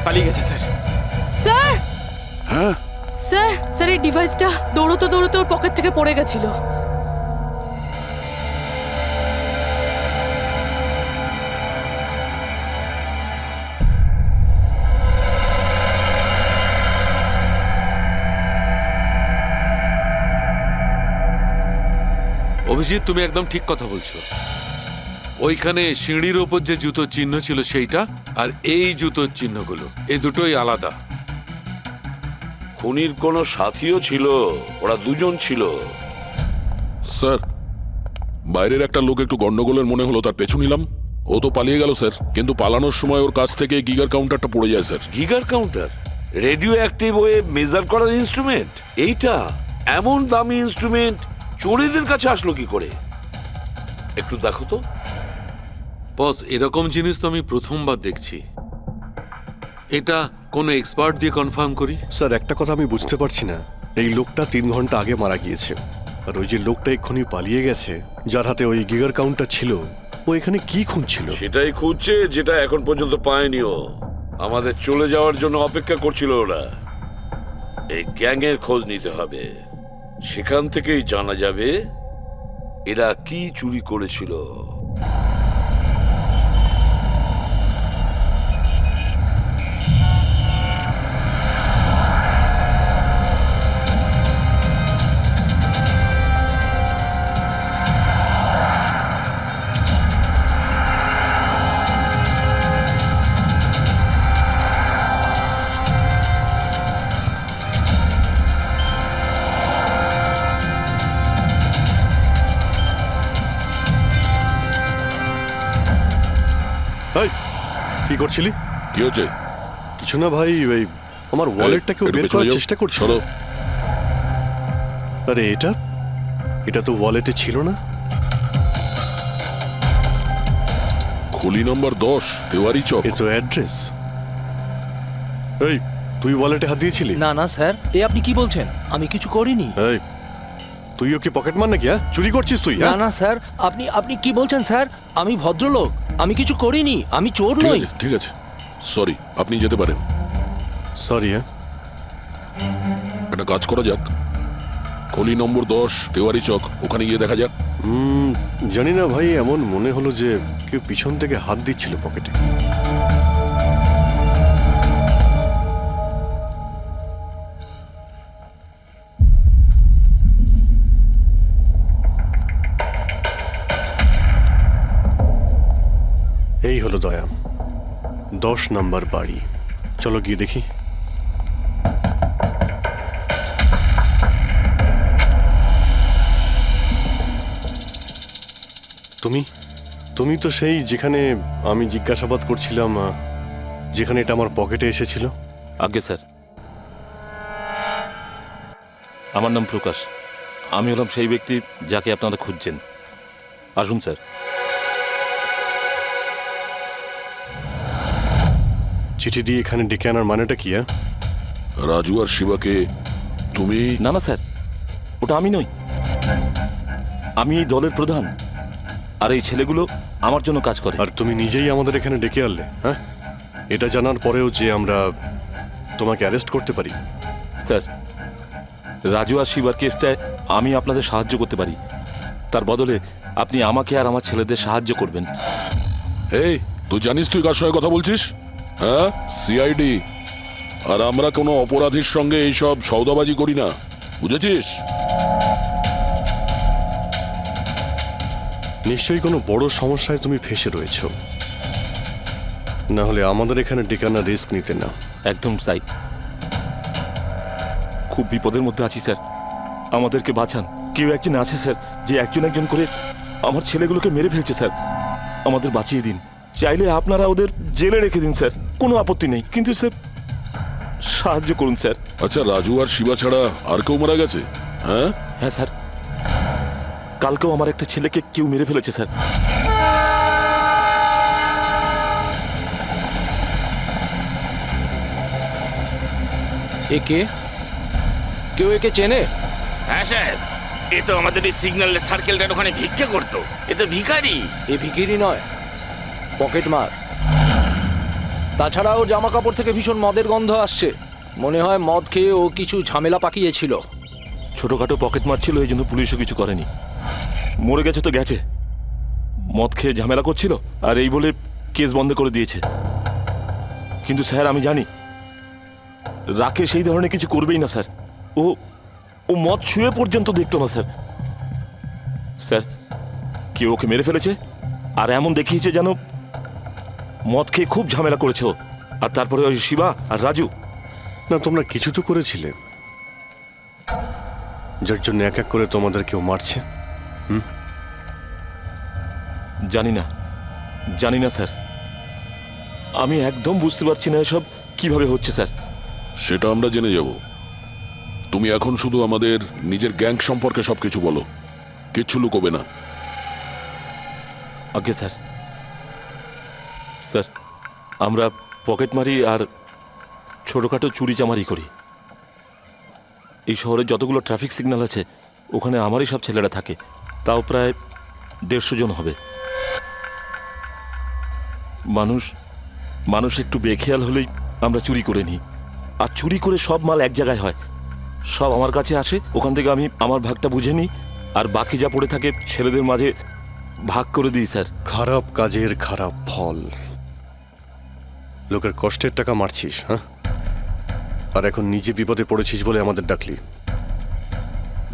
পালিয়ে গেছে স্যার। স্যার, হ্যাঁ স্যার, স্যার এই ডিভাইসটা দৌড়তে দৌড়তে ওর পকেট থেকে পড়ে গেছিল। অভিজিৎ, তুমি একদম ঠিক কথা বলছো। ওইখানে সিঁড়ির ওপর যে জুতোর চিহ্ন ছিল সেইটা, আর এই জুতোর চিহ্নগুলো, এই দুটোই আলাদা। খুনির কোনো সাথীও ছিল, ওরা দুজন ছিল। স্যার, বাইরের একটা লোক একটু গন্ডগোলের মনে হলো, তার পেছু নিলাম। ও তো পালিয়ে গেল স্যার, কিন্তু পালানোর সময় ওর কাছ থেকে গিগার কাউন্টারটা পড়ে যায় sir. Geiger counter? Radioactive way measure করার ইনস্ট্রুমেন্ট? এইটা এমন দামি ইনস্ট্রুমেন্ট চোরেদের কাছে আসলো কি করে? একটু দেখো তো। বস, এরকম জিনিস তো আমি প্রথমবার দেখছি। এটা কোনো এক্সপার্ট দিয়ে কনফার্ম করি। স্যার, একটা কথা আমি বুঝতে পারছি না, এই লোকটা 3 ঘন্টা আগে মারা গিয়েছে, আর ওই যে লোকটা এক্ষুনি পালিয়ে গেছে, যার হাতে ওই গিগার কাউন্টার ছিল, ও এখানে কি খুঁজছিল? সেটাই খুঁজছে, যেটা এখন পর্যন্ত পায়নি ও। আমাদের চলে যাওয়ার জন্য অপেক্ষা করছিল ওরা। এই গ্যাংয়ের খোঁজ নিতে হবে, সেখান থেকেই জানা যাবে এরা কি চুরি করেছিল। এই, কি করছিলি? কি হচ্ছে? কিছু না ভাই, ওই আমার ওয়ালেটটাকে একটু বের পেছনে করার যাও। চেষ্টা করছিল। সরো। আরে এটা তো ওয়ালেটে ছিল না। খুলি নম্বর 10, তেওয়ারি চক। এ তো অ্যাড্রেস। এই, তুই ওয়ালেটে হাত দিয়েছিলি? না না স্যার, এ আপনি কি বলছেন? আমি কিছু করিনি। এই, তুইও কি পকেট মার নাকি? হ্যাঁ, চুরি করছিস তুই? না হ্যাঁ? না স্যার, আপনি আপনি কি বলছেন স্যার? আমি ভদ্রলোক, আমি কিছু করিনি, আমি চোর ঠিক নই। আছে ঠিক আছে, সরি, আপনি যেতে পারেন। সরি। হ্যাঁ, একটা কাজ করা যাক, খলি নম্বর 10 তেওয়ারি চক, ওখানে গিয়ে দেখা যাক। জানি না ভাই, এমন মনে হলো যে কেউ পিছন থেকে হাত দিচ্ছিল পকেটে। এই হলো দয়া, 10 নাম্বার বাড়ি। চলো গিয়ে দেখি। তুমি তুমি তো সেই যেখানে আমি জিজ্ঞাসাবাদ করছিলাম, যেখানে এটা আমার পকেটে এসেছিল। আজ্ঞে স্যার, আমার নাম প্রকাশ। আমি হলাম সেই ব্যক্তি যাকে আপনারা খুঁজছেন। আসুন স্যার। চিঠি দিয়ে এখানে ডেকে আনার মানেটা কি? রাজু আর শিবাকে তুমি? না না স্যার, ওটা আমি নই। আমি এই দলের প্রধান, আর এই ছেলেগুলো আমার জন্য কাজ করে। আর তুমি নিজেই আমাদের এখানে ডেকে আনলে? হ্যাঁ, এটা জানার পরেও যে আমরা তোমাকে অ্যারেস্ট করতে পারি? স্যার, রাজু আর শিবার কেসটায় আমি আপনাদের সাহায্য করতে পারি। তার বদলে আপনি আমাকে আর আমার ছেলেদের সাহায্য করবেন। এই, তুই জানিস তুই কার সঙ্গে কথা বলছিস? হ্যাঁ, সিআইডি। আর আমরা কোনো অপরাধীর সঙ্গে এইসব সৌদাবাজি করি না, বুঝেছিস? নিশ্চয়ই কোনো বড় সমস্যায় তুমি ফেঁসে রয়েছ, না হলে আমাদের এখানে ডেকে আনার রিস্ক নিতে না। একদম তাই। খুব বিপদের মধ্যে আছি স্যার, আমাদেরকে বাঁচান। কেউ একজন আছে স্যার, যে একজন একজন করে আমার ছেলেগুলোকে মেরে ফেলছে স্যার। আমাদের বাঁচিয়ে দিন। চাইলে আপনারা ওদের জেলে রেখে দিন স্যার, কোনো আপত্তি নেই, কিন্তু স্যার সাহায্য করুন স্যার। আচ্ছা, রাজু আর শিবা ছাড়া আর কেউ মারা গেছে? হ্যাঁ হ্যাঁ স্যার, কালকেও আমার একটা ছেলেকে কেউ মেরে ফেলেছে স্যার। একে কেউ একে চেনে? হ্যাঁ স্যার, এ তো আমাদের এই সিগন্যালের সার্কেলটার ওখানে ভিক্ষা করতো। এ তো ভিখারি। এ ভিখিরি নয়, পকেট মার। তাছাড়া ওর জামা কাপড় থেকে ভীষণ মদের গন্ধ আসছে। মনে হয় মদ খেয়ে ও কিছু ঝামেলা পাকিয়েছিল। ছোটখাটো পকেট মারছিল, এই জন্য পুলিশও কিছু করেনি। মরে গেছে তো গেছে, মদ খেয়ে ঝামেলা করছিল আর এই বলে কেস বন্ধ করে দিয়েছে। কিন্তু স্যার আমি জানি রাকেশ এই ধরনের কিছু করবেই না স্যার। ও ও মদ ছুঁয়ে পর্যন্ত দেখতো না স্যার। স্যার, কেউ ওকে মেরে ফেলেছে আর এমন দেখিয়েছে যেন মদ খেয়ে খুব ঝামেলা করেছে ও। আর তারপরে ওই শিবা আর রাজু। না, তোমরা কিছু তো করেছিলে, যার জন্য এক এক করে তোমাদের কেউ মারছে। জানি না স্যার, আমি একদম বুঝতে পারছি না এসব কিভাবে হচ্ছে স্যার। সেটা আমরা জেনে যাব। তুমি এখন শুধু আমাদের নিজের গ্যাং সম্পর্কে সবকিছু বলো, কিচ্ছু লুকোবে না। আজ্ঞে স্যার। স্যার, আমরা পকেটমারি আর ছোটোখাটো চুরি চামারি করি। এই শহরে যতগুলো ট্রাফিক সিগন্যাল আছে ওখানে আমারই সব ছেলেরা থাকে, তাও প্রায় 150 জন হবে। মানুষ একটু বেখেয়াল হলেই আমরা চুরি করে নিই, আর চুরি করে সব মাল এক জায়গায় হয়। সব আমার কাছে আসে, ওখান থেকে আমি আমার ভাগটা বুঝে নিই, আর বাকি যা পড়ে থাকে ছেলেদের মাঝে ভাগ করে দিই স্যার। খারাপ কাজের খারাপ ফল। লোকের কষ্টের টাকা মারছিস, হ্যাঁ? আর এখন নিজে বিপদে পড়েছিস বলে আমাদের ডাকলি।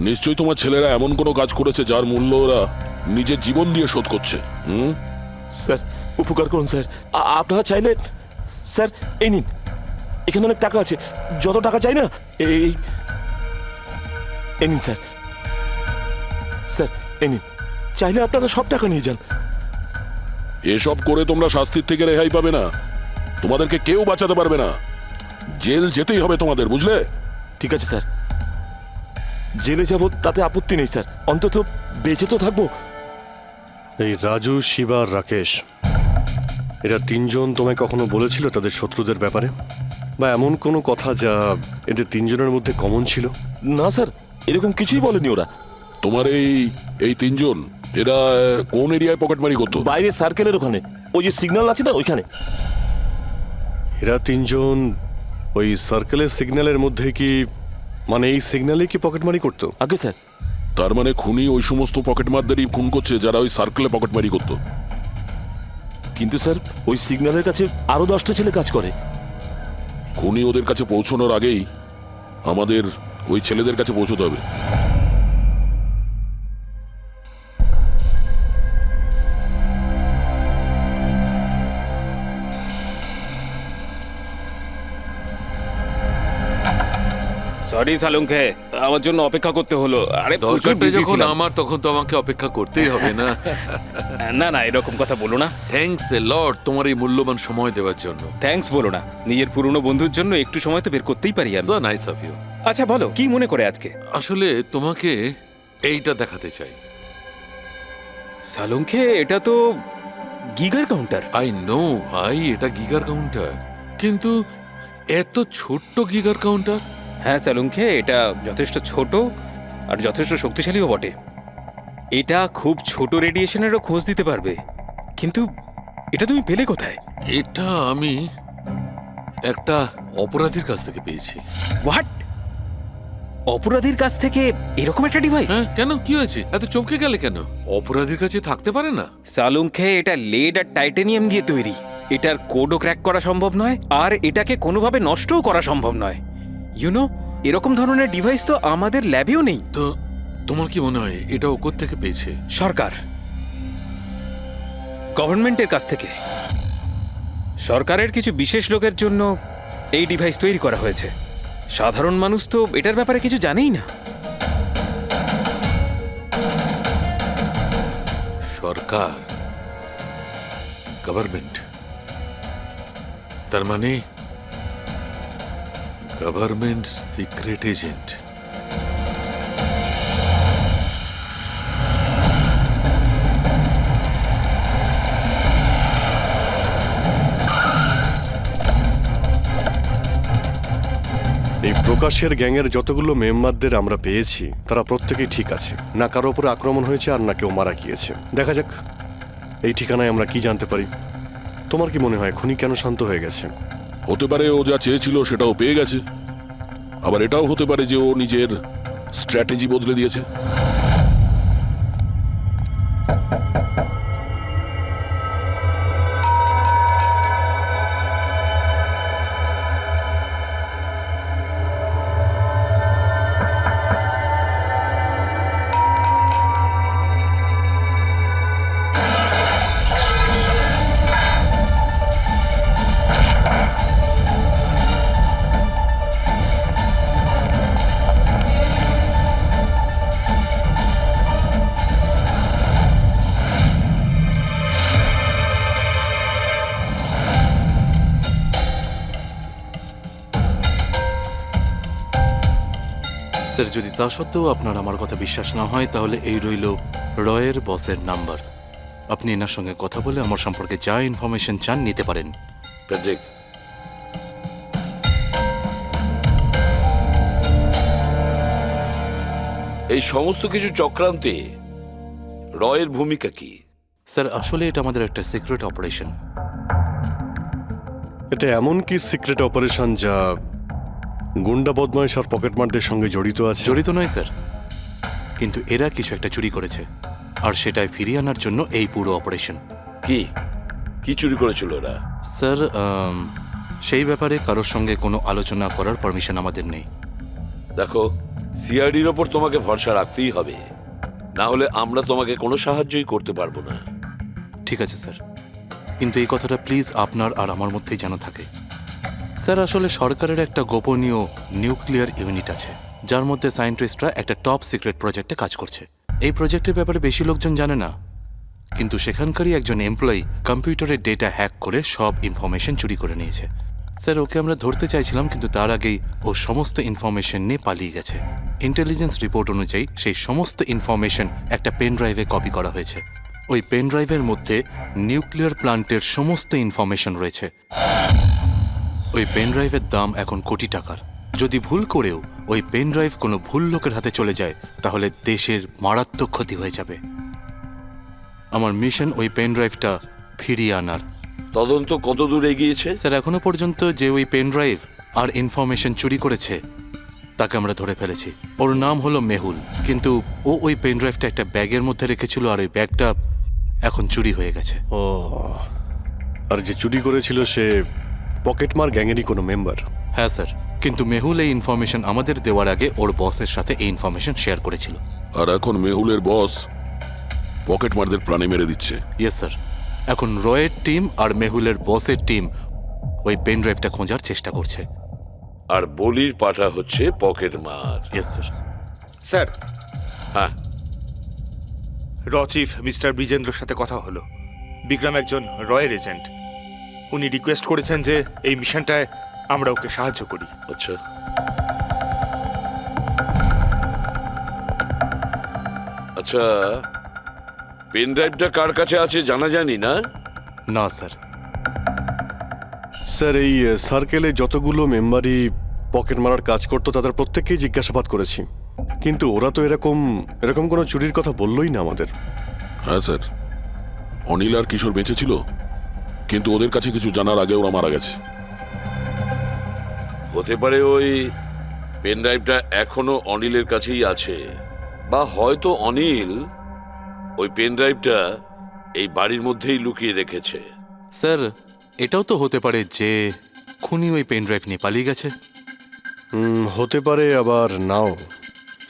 নিশ্চয়ই তোমার ছেলেরা এমন কোনো কাজ করেছে যার মূল্য ওরা নিজের জীবন দিয়ে শোধ করছে। স্যার, উপকার করুন স্যার। আপনারা চাইলে স্যার এই নিন, এখানে অনেক টাকা আছে, যত টাকা চাই না এই নিন স্যার। স্যার এই নিন, চাইলে আপনারা সব টাকা নিয়ে যান। এসব করে তোমরা শাস্তির থেকে রেহাই পাবে না, তোমাদেরকে কেউ বাঁচাতে পারবে না। জেল যেতেই হবে তোমাদের, বুঝলে? ঠিক আছে স্যার, জেলে যাব তাতে আপত্তি নেই স্যার, অন্তত বেঁচে তো থাকবো। এই রাজু, শিবা, রাকেশ, এরা তিনজন তোমায় কখনো বলেছিল তাদের শত্রুদের ব্যাপারে, বা এমন কোনো কথা যা এদের তিনজনের মধ্যে কমন ছিল? না স্যার, এরকম কিছুই বলেনি ওরা। তোমার এই তিনজন এরা কোন এরিয়ায় পকেটমারি করতো? বাইরে সার্কেলের ওখানে, ওই যে সিগন্যাল আছে না ওইখানে। এরা তিনজন ওই সার্কেলের সিগন্যালের মধ্যে কি, মানে এই সিগন্যালে কি পকেটমারি করতো? আগে স্যার। তার মানে খুনি ওই সমস্ত পকেটমারদেরই খুন করছে যারা ওই সার্কেলে পকেটমারি করতো। কিন্তু স্যার ওই সিগন্যালের কাছে আরো 10টা ছেলে কাজ করে। খুনি ওদের কাছে পৌঁছানোর আগেই আমাদের ওই ছেলেদের কাছে পৌঁছতে হবে। সরি সালুঙ্কে, আমার জন্য অপেক্ষা করতে হলো। আরে প্রচুর দরকারটা busy যখন ছিলাম। আমার, তখন তো আমাকে অপেক্ষা করতেই হবে না। না না, এরকম কথা বলো না। থ্যাঙ্কস এ লট তোমার এই মূল্যবান সময় দেওয়ার জন্য। থ্যাঙ্কস বলো না, নিজের পুরনো বন্ধুর জন্য একটু সময় তো বের করতেই পারি আমি। So nice of you. আচ্ছা বলো, কি মনে করে আজকে? আসলে তোমাকে এইটা দেখাতে চাই। সালুঙ্কে, এটা তো গিগার কাউন্টার। আই নো ভাই, এটা গিগার কাউন্টার, কিন্তু এত ছোট্ট গিগার কাউন্টার। হ্যাঁ সালুঙ্কে, এটা যথেষ্ট ছোট আর যথেষ্ট শক্তিশালীও বটে। এটা খুব ছোট রেডিয়েশনেরও খোঁজ দিতে পারবে। কিন্তু এটা তুমি পেলে কোথায়? এটা আমি একটা অপরাধীর কাছ থেকে পেয়েছি। হোয়াট? অপরাধীর কাছ থেকে এরকম একটা ডিভাইস? হ্যাঁ, কেন, কি হয়েছে? এত চমকে গেলে কেন? অপরাধীর কাছে থাকতে পারে না? সালুঙ্কে, এটা লেড আর টাইটানিয়াম দিয়ে তৈরি। এটার কোডও ক্র্যাক করা সম্ভব নয়, আর এটাকে কোনোভাবে নষ্টও করা সম্ভব নয়। ইউনো, এরকম ধরনের ডিভাইস তো আমাদের ল্যাবেও নেই। তো তোমার কি মনে হয় এটা ও কোত্থেকে পেয়েছে? সরকার, গভর্নমেন্টের কাছ থেকে। সরকারের কিছু বিশেষ লোকের জন্য এই ডিভাইস তৈরি করা হয়েছে। সাধারণ মানুষ তো এটার ব্যাপারে কিছু জানেই না। সরকার, গভর্নমেন্ট, তার মানে গভর্নমেন্ট সিক্রেট এজেন্ট। এই প্রকাশের গ্যাংয়ের যতগুলো মেম্বারদের আমরা পেয়েছি তারা প্রত্যেকেই ঠিক আছে। না কারো উপরে আক্রমণ হয়েছে আর না কেউ মারা গিয়েছে। দেখা যাক এই ঠিকানায় আমরা কি জানতে পারি। তোমার কি মনে হয় খুনি কেন শান্ত হয়ে গেছে? হতে পারে ও যা চেয়েছিল সেটাও পেয়ে গেছে, আবার এটাও হতে পারে যে ও নিজের স্ট্র্যাটেজি বদলে দিয়েছে। স্যার, যদি তা সত্ত্বেও আপনার আমার কথা বিশ্বাস না হয়, তাহলে এই রইল রয়ের বসের নাম্বার। আপনি এনার সঙ্গে কথা বলে আমার সম্পর্কে যা ইনফরমেশন চান নিতে পারেন। প্যাট্রিক, এই সমস্ত কিছু চক্রান্তে রয়ের ভূমিকা কি? স্যার, আসলে এটা আমাদের একটা সিক্রেট অপারেশন। এটা এমন কি সিক্রেট অপারেশন যা গুন্ডা বদমাইশ আর পকেটমারদের সঙ্গে জড়িত আছে? জড়িত নয় স্যার, কিন্তু এরা কিছু একটা চুরি করেছে, আর সেটাই ফিরিয়ে আনার জন্য এই পুরো অপারেশন। কি কি চুরি করেছিল ওরা? স্যার, সেই ব্যাপারে কারোর সঙ্গে কোনো আলোচনা করার পারমিশন আমাদের নেই। দেখো, সিআইডির ওপর তোমাকে ভরসা রাখতেই হবে, না হলে আমরা তোমাকে কোনো সাহায্যই করতে পারবো না। ঠিক আছে স্যার, কিন্তু এই কথাটা প্লিজ আপনার আর আমার মধ্যেই যেন থাকে। স্যার, আসলে সরকারের একটা গোপনীয় নিউক্লিয়ার ইউনিট আছে, যার মধ্যে সায়েন্টিস্টরা একটা টপ সিক্রেট প্রজেক্টে কাজ করছে। এই প্রজেক্টের ব্যাপারে বেশি লোকজন জানে না, কিন্তু সেখানকারই একজন এমপ্লয়ি কম্পিউটারের ডেটা হ্যাক করে সব ইনফরমেশন চুরি করে নিয়েছে। স্যার, ওকে আমরা ধরতে চাইছিলাম, কিন্তু তার আগেই ও সমস্ত ইনফরমেশন নিয়ে পালিয়ে গেছে। ইন্টেলিজেন্স রিপোর্ট অনুযায়ী সেই সমস্ত ইনফরমেশন একটা পেন ড্রাইভে কপি করা হয়েছে। ওই পেন ড্রাইভের মধ্যে নিউক্লিয়ার প্ল্যান্টের সমস্ত ইনফরমেশন রয়েছে। ওই পেন ড্রাইভের দাম এখন কোটি টাকার, যদি ভুল করেও ওই পেন ড্রাইভ কোনো ভুল লোকের হাতে চলে যায় তাহলে দেশের মারাত্মক ক্ষতি হয়ে যাবে। আমার মিশন ওই পেন ড্রাইভটা ফিরিয়ে আনার। তদন্ত কত দূর এগিয়েছে? স্যার এখনো পর্যন্ত যে ওই পেন ড্রাইভ আর ইনফরমেশন চুরি করেছে তাকে আমরা ধরে ফেলেছি। ওর নাম হলো মেহুল, কিন্তু ও ওই পেন ড্রাইভটা একটা ব্যাগের মধ্যে রেখেছিল আর ওই ব্যাগটা এখন চুরি হয়ে গেছে। ও, আর যে চুরি করেছিল সে পকেটমার গ্যাংয়েরই কোনো মেম্বার? হ্যাঁ স্যার, কিন্তু মেহুল এই ইনফরমেশন আমাদের দেওয়ার আগে ওর বসের সাথে এই ইনফরমেশন শেয়ার করেছিল। আর এখন মেহুলের বস পকেটমারদের প্রাণে মেরে দিচ্ছে। ইয়েস স্যার, এখন রয়ের টিম আর মেহুলের বসের টিম ওই পেন ড্রাইভটা খোঁজার চেষ্টা করছে। আর বলির পাঠা হচ্ছে পকেটমার। Yes sir. স্যার, হ্যাঁ, র চিফ মিস্টার ব্রিজেন্দ্রর সাথে কথা হলো। বিক্রম একজন রয়ের এজেন্ট। উনি রিকোয়েস্ট করেছেন যে এই মিশনটায় আমরা ওকে সাহায্য করি। আচ্ছা। আচ্ছা, পেন ড্রাইভটা কার কাছে আছে জানা যায়নি না? না স্যার। স্যার, এই সার্কেলে যতগুলো মেম্বারই পকেট মারার কাজ করতো তাদের প্রত্যেককেই জিজ্ঞাসাবাদ করেছি, কিন্তু ওরা তো এরকম কোনো চুরির কথা বললোই না আমাদের। হ্যাঁ স্যার, অনিল আর কিশোর বেঁচে ছিল, কিন্তু ওদের কাছে কিছু জানার আগে ওরা মারা গেছে। হতে পারে ওই পেন ড্রাইভটা এখনো অনিলের কাছেই আছে, বা হয়তো অনিল ওই পেন ড্রাইভটা এই বাড়ির মধ্যেই লুকিয়ে রেখেছে। স্যার, এটাও তো হতে পারে যে খুনি ওই পেন ড্রাইভ নিয়ে পালিয়ে গেছে। হতে পারে, আবার নাও।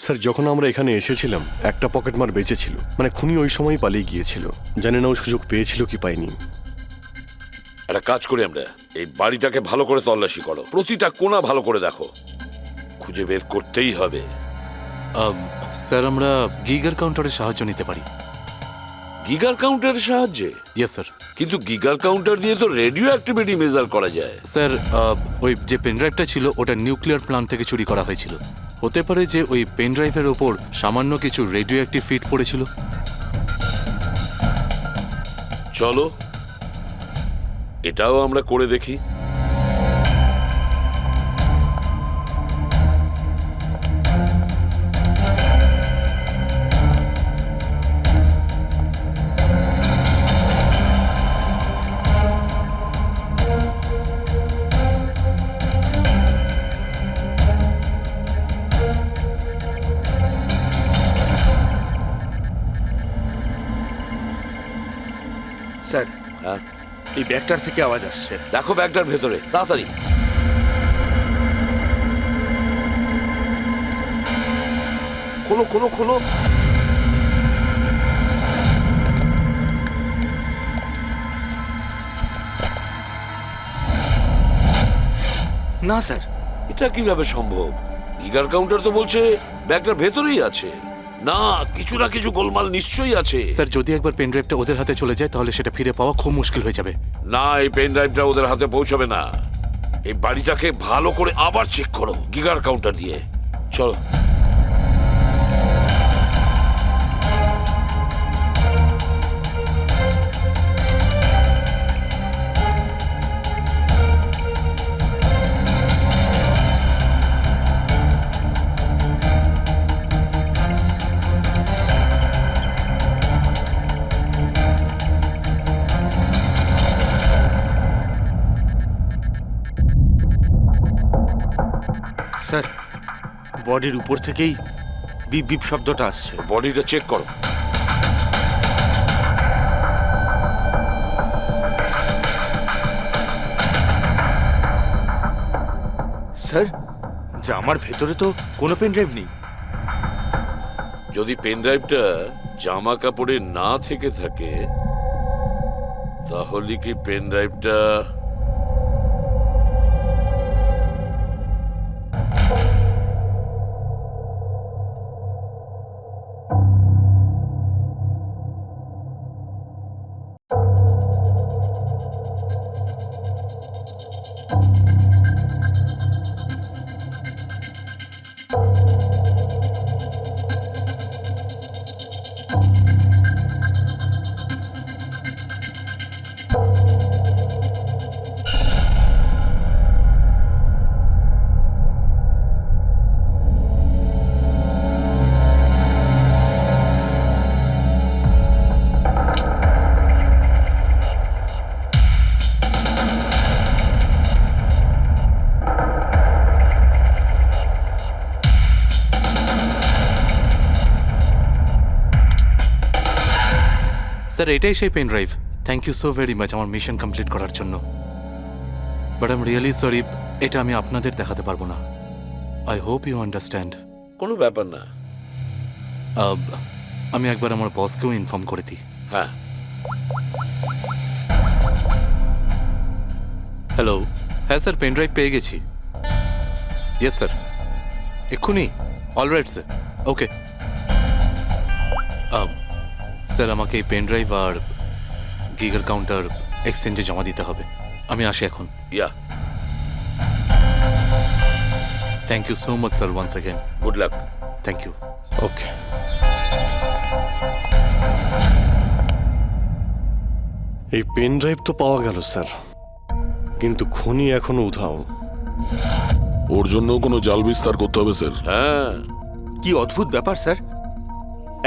স্যার, যখন আমরা এখানে এসেছিলাম একটা পকেটমার বেঁচে ছিল, মানে খুনি ওই সময় পালিয়ে গিয়েছিল। জানি না ও সুযোগ পেয়েছিল কি পায়নি। একটা কাজ করি আমরা, এই বাড়িটাকে ভালো করে তল্লাশি করো, প্রতিটা কোণা ভালো করে দেখো, খুঁজে বের করতেই হবে। স্যার, আমরা গিগার কাউন্টারের সাহায্য নিতে পারি। গিগার কাউন্টারের সাহায্যে? Yes sir. কিন্তু গিগার কাউন্টার দিয়ে তো রেডিও অ্যাক্টিভিটি মেজার করা যায়। স্যার, ওই যে পেন ড্রাইভটা ছিল ওটা নিউক্লিয়ার প্ল্যান্ট থেকে চুরি করা হয়েছিল। হতে পারে যে ওই পেন ড্রাইভের ওপর সামান্য কিছু রেডিও অ্যাক্টিভ ফিড পড়েছিল। চলো এটাও আমরা করে দেখি। স্যার, হ্যাঁ, এই ব্যাগটার থেকে আওয়াজ আসছে। দেখো ব্যাগটার ভেতরে, তাড়াতাড়ি। খোলো খোলো খোলো। না স্যার, এটা কিভাবে সম্ভব? গিগার কাউন্টার তো বলছে ব্যাগটার ভেতরেই আছে। না, কিছু না কিছু গোলমাল নিশ্চয়ই আছে। স্যার, যদি একবার পেন ড্রাইভটা ওদের হাতে চলে যায় তাহলে সেটা ফিরে পাওয়া খুব মুশকিল হয়ে যাবে। না, এই পেন ড্রাইভটা ওদের হাতে পৌঁছাবে না। এই বাড়িটাকে ভালো করে আবার চেক করো গিগার কাউন্টার দিয়ে। চলো। স্যার, বডির উপর থেকেই বিপ বিপ শব্দটা আসছে। বডিটা চেক করো। স্যার, জামার ভেতরে তো কোনো পেন ড্রাইভ নেই। যদি পেন ড্রাইভটা জামা কাপড়ে না থেকে থাকে তাহলে কি পেন ড্রাইভটা স্যার এটাই সেই pen drive. Thank you so very much আমার মিশন কমপ্লিট করার জন্য। But I am really sorry, এটা আমি আপনাদের দেখাতে পারবো না। I hope you understand. কোনো ব্যাপার না। আমি একবার আমার বসকেও ইনফর্ম করে দিই। হ্যাঁ, হ্যালো, হ্যাঁ স্যার, পেন ড্রাইভ পেয়ে গেছি। ইয়েস স্যার, এক্ষুনি। Alright sir, okay. স্যার আমাকে এই পেন ড্রাইভ আর গিগার কাউন্টার এক্সচেঞ্জে জমা দিতে হবে। আমি আসি এখন। Yeah, thank you so much sir, once again. Good luck. Thank you. Okay. এই পেন ড্রাইভ তো পাওয়া গেল স্যার, কিন্তু খুনি এখনো উধাও। ওর জন্য কোনো জাল বিস্তার করতে হবে স্যার। হ্যাঁ, কি অদ্ভুত ব্যাপার স্যার,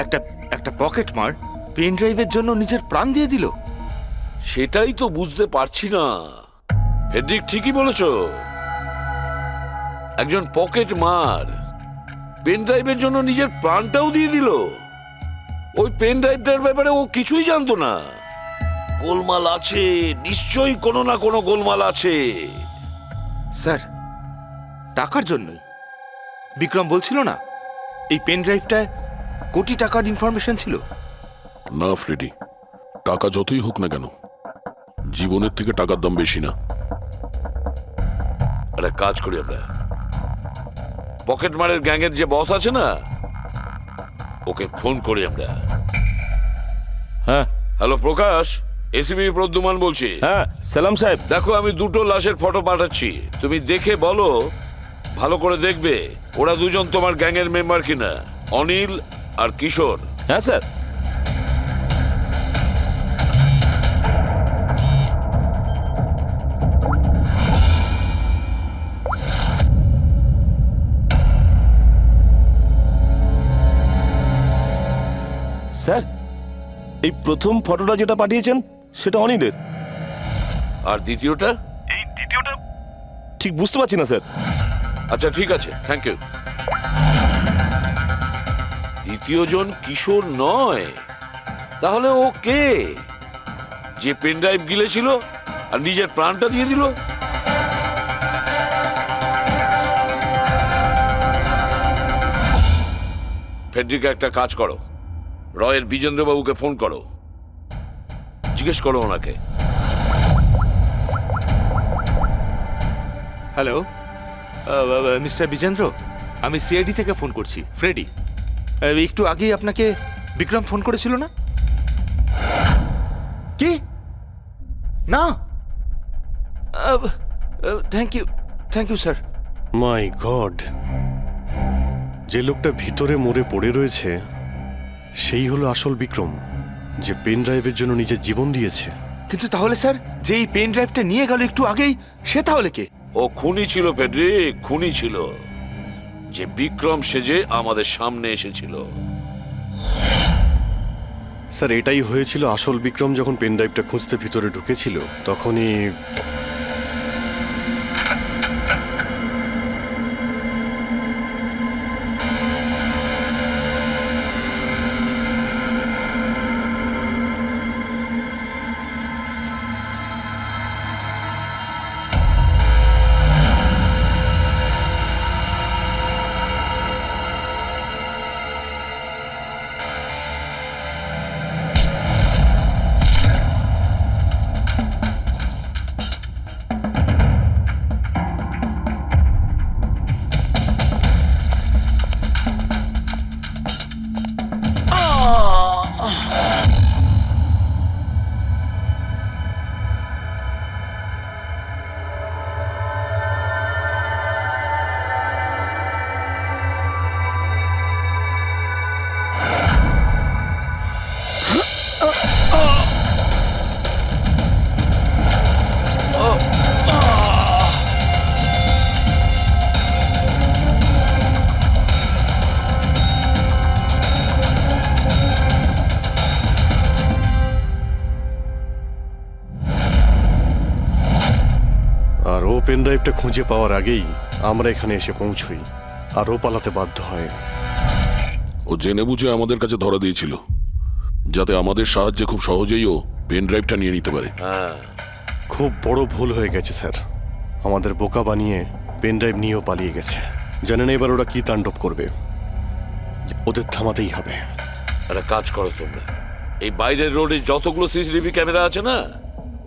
একটা একটা পকেট মার পেন ড্রাইভের জন্য নিজের প্রাণ দিয়ে দিল। সেটাই তো বুঝতে পারছি না। ফেডরিক ঠিকই বলেছ, একজন পকেট মার পেন ড্রাইভের জন্য নিজের প্রাণটাও দিয়ে দিল। ওই পেন ড্রাইভটার ব্যাপারে ও কিছুই জানতো না। গোলমাল আছে, নিশ্চয়ই কোনো না কোনো গোলমাল আছে। স্যার, টাকার জন্যই বিক্রম বলছিল না এই পেন ড্রাইভটায় কোটি টাকার ইনফরমেশন ছিল। না ফ্রেডি, টাকা যতই হোক না কেন, জীবনের থেকে টাকার দাম বেশি না। একটা কাজ করি আমরা, পকেট মারের গ্যাংয়ের যে বস আছে না, ওকে ফোন করি আমরা। হ্যাঁ হ্যালো প্রকাশ, এসিবি প্রদ্যুমান বলছি। হ্যাঁ সালাম সাহেব। দেখো, আমি দুটো লাশের ফটো পাঠাচ্ছি, তুমি দেখে বলো, ভালো করে দেখবে ওরা দুজন তোমার গ্যাংয়ের মেম্বার কিনা, অনিল আর কিশোর। হ্যাঁ স্যার। স্যার, এই প্রথম ফটোটা যেটা পাঠিয়েছেন সেটা অনিলের। আর দ্বিতীয়টা? ঠিক বুঝতে পারছি না স্যার। আচ্ছা ঠিক আছে, থ্যাংক ইউ। দ্বিতীয় জন কিশোর নয়, তাহলে ও কে? যে পেন ড্রাইভ গিলেছিল আর নিজের প্রাণটা দিয়ে দিল? ফেডরিকা, একটা কাজ করো, রয়ের বিজেন্দ্রবাবুকে ফোন করো, জিজ্ঞেস করো ওনাকে। হ্যালো মিস্টার বিজেন্দ্র, আমি সিআইডি থেকে ফোন করছি, ফ্রেডি। একটু আগেই আপনাকে বিক্রম ফোন করেছিল না? কি না? Thank you sir. My God, যে লোকটা ভিতরে মরে পড়ে রয়েছে সেই হলো আসল বিক্রম, যে পেন ড্রাইভের জন্য নিজের জীবন দিয়েছে। কিন্তু তাহলে স্যার, যে এই পেন ড্রাইভটা নিয়ে গেল একটু আগেই, সে তাহলে কে? ও খুনি ছিল ফেডরিক, খুনি ছিল, যে বিক্রম সেজে আমাদের সামনে এসেছিল। স্যার, এটাই হয়েছিল। আসল বিক্রম যখন পেন ড্রাইভটা খুঁজতে ভিতরে ঢুকেছিল তখনই পেন ড্রাইভটা খুঁজে পাওয়ার আগেই আমরা এখানে এসে পৌঁছই, আর ও পালাতে বাধ্য হয়। ও জেনে বুঝে আমাদের কাছে ধরা দিয়েছিল, যাতে আমাদের সাহায্যে খুব সহজেই ও পেন ড্রাইভটা নিয়ে নিতে পারে। হ্যাঁ, খুব বড় ভুল হয়ে গেছে স্যার। আমাদের বোকা বানিয়ে পেন ড্রাইভ নিয়েও পালিয়ে গেছে। জানেন এবার ওরা কি তাণ্ডব করবে, ওদের থামাতেই হবে। একটা কাজ করো তোমরা, এই বাইরের রোডে যতগুলো সিসিটিভি ক্যামেরা আছে না,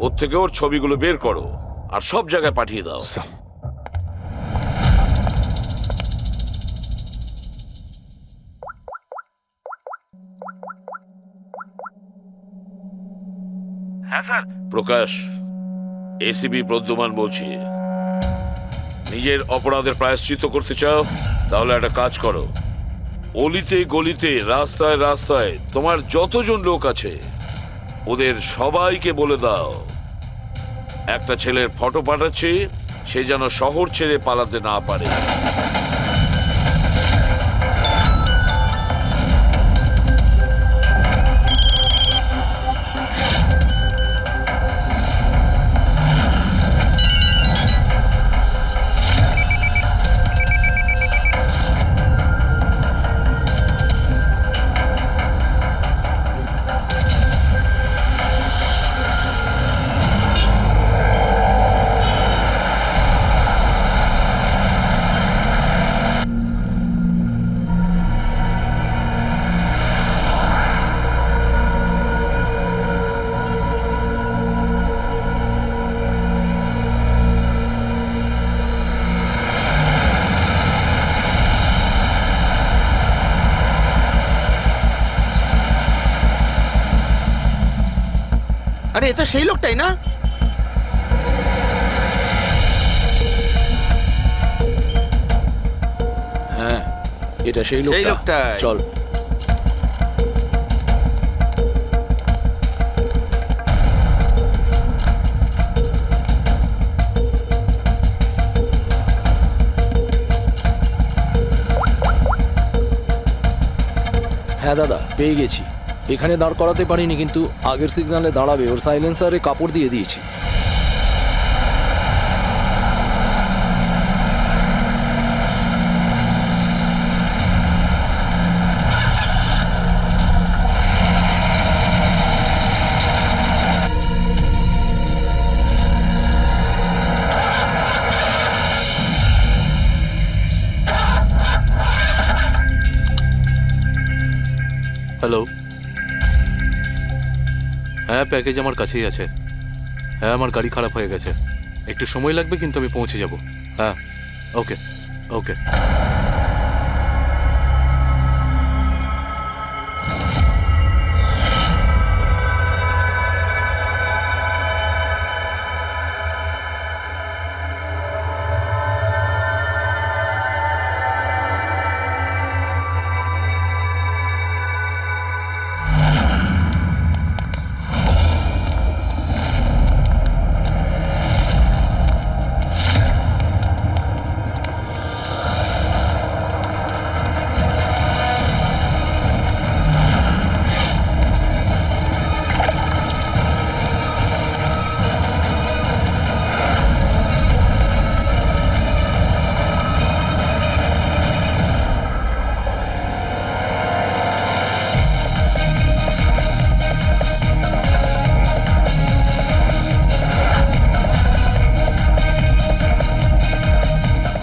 ওর থেকে ওর ছবিগুলো বের করো আর সব জায়গায় পাঠিয়ে দাও। হ্যাঁ স্যার। প্রকাশ, এসিবি প্রদ্যুমান বলছি। নিজের অপরাধের প্রায়শ্চিত্ত করতে চাও? তাহলে একটা কাজ করো, অলিতে গলিতে রাস্তায় রাস্তায় তোমার যতজন লোক আছে ওদের সবাইকে বলে দাও একটা ছেলের ফটো পাঠাচ্ছি, সে যেন শহর ছেড়ে পালাতে না পারে। আরে এটা সেই লোকটাই না? হ্যাঁ, এটা সেই সেই লোকটা। লোকটাই। চল। হ্যাঁ দাদা, পেয়ে গেছি। এখানে দাঁড় করাতে পারিনি, কিন্তু আগের সিগন্যালে দাঁড়াবে ওর সাইলেন্সারে কাপড় দিয়ে দিয়েছি। হ্যালো, হ্যাঁ প্যাকেজ আমার কাছেই আছে। হ্যাঁ আমার গাড়ি খারাপ হয়ে গেছে, একটু সময় লাগবে কিন্তু আমি পৌঁছে যাব। হ্যাঁ ওকে ওকে।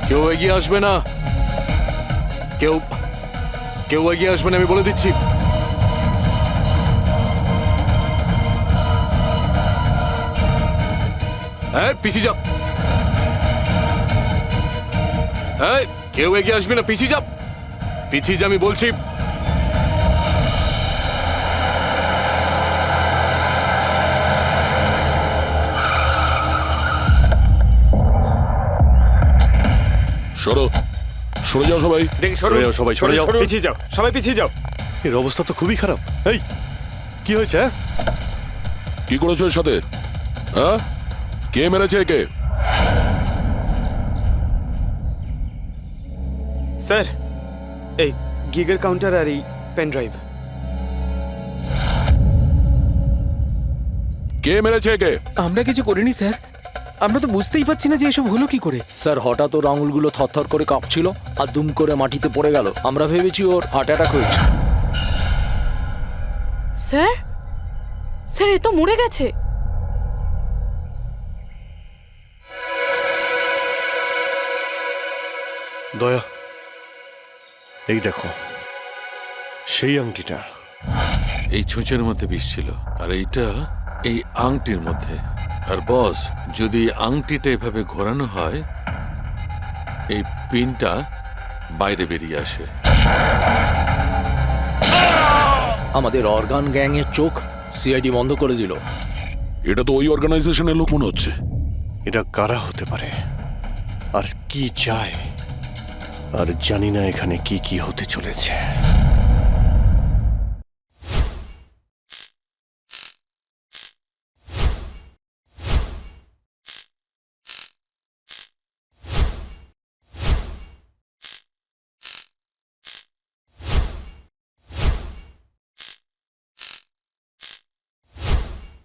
কেউ এগিয়ে আসবে না, কেউ কেউ এগিয়ে আসবে না, আমি বলে দিচ্ছি। হ্যাঁ পিছিয়ে যাও, হ্যাঁ কেউ এগিয়ে আসবে না, পিছিয়ে যাও, পিছিয়ে যা আমি বলছি। সরো, সরে যাও সবাই। দেখি সরে যাও সবাই, সরে যাও। পিছিয়ে যাও, সবাই পিছিয়ে যাও। এর অবস্থা তো খুবই খারাপ। এই কি হয়েছে? কি করেছো এর সাথে? হ্যাঁ, কে মেরেছে একে? স্যার, এই গিগার কাউন্টার আর এই পেন ড্রাইভ। কে মেরেছে একে? আমরা কিছু করিনি স্যার, আমরা তো বুঝতেই পারছি না যে এসব হলো কি করে। স্যার, হঠাৎ ওর আঙুলগুলো থরথর করে কাঁপছিল আর দুম করে মাটিতে পড়ে গেল। আমরা ভেবেছি ওর হার্ট অ্যাটাক হয়েছে। স্যার স্যার এ তো মরে গেছে। দয়া, এই দেখো সেই আংটিটা। এই ছুঁচের মধ্যে বিষ ছিল আর এইটা এই আংটির মধ্যে। আর বস, যদি আংটিটা এভাবে ঘোরানো হয় এই পিনটা বাইরে বেরিয়ে আসে। আমাদের অর্গান গ্যাংয়ের চোখ সিআইডি বন্ধ করে দিল। এটা তো ওই অর্গানাইজেশনের লোক মনে হচ্ছে। এটা কারা হতে পারে আর কি চায়, আর জানি না এখানে কি কি হতে চলেছে।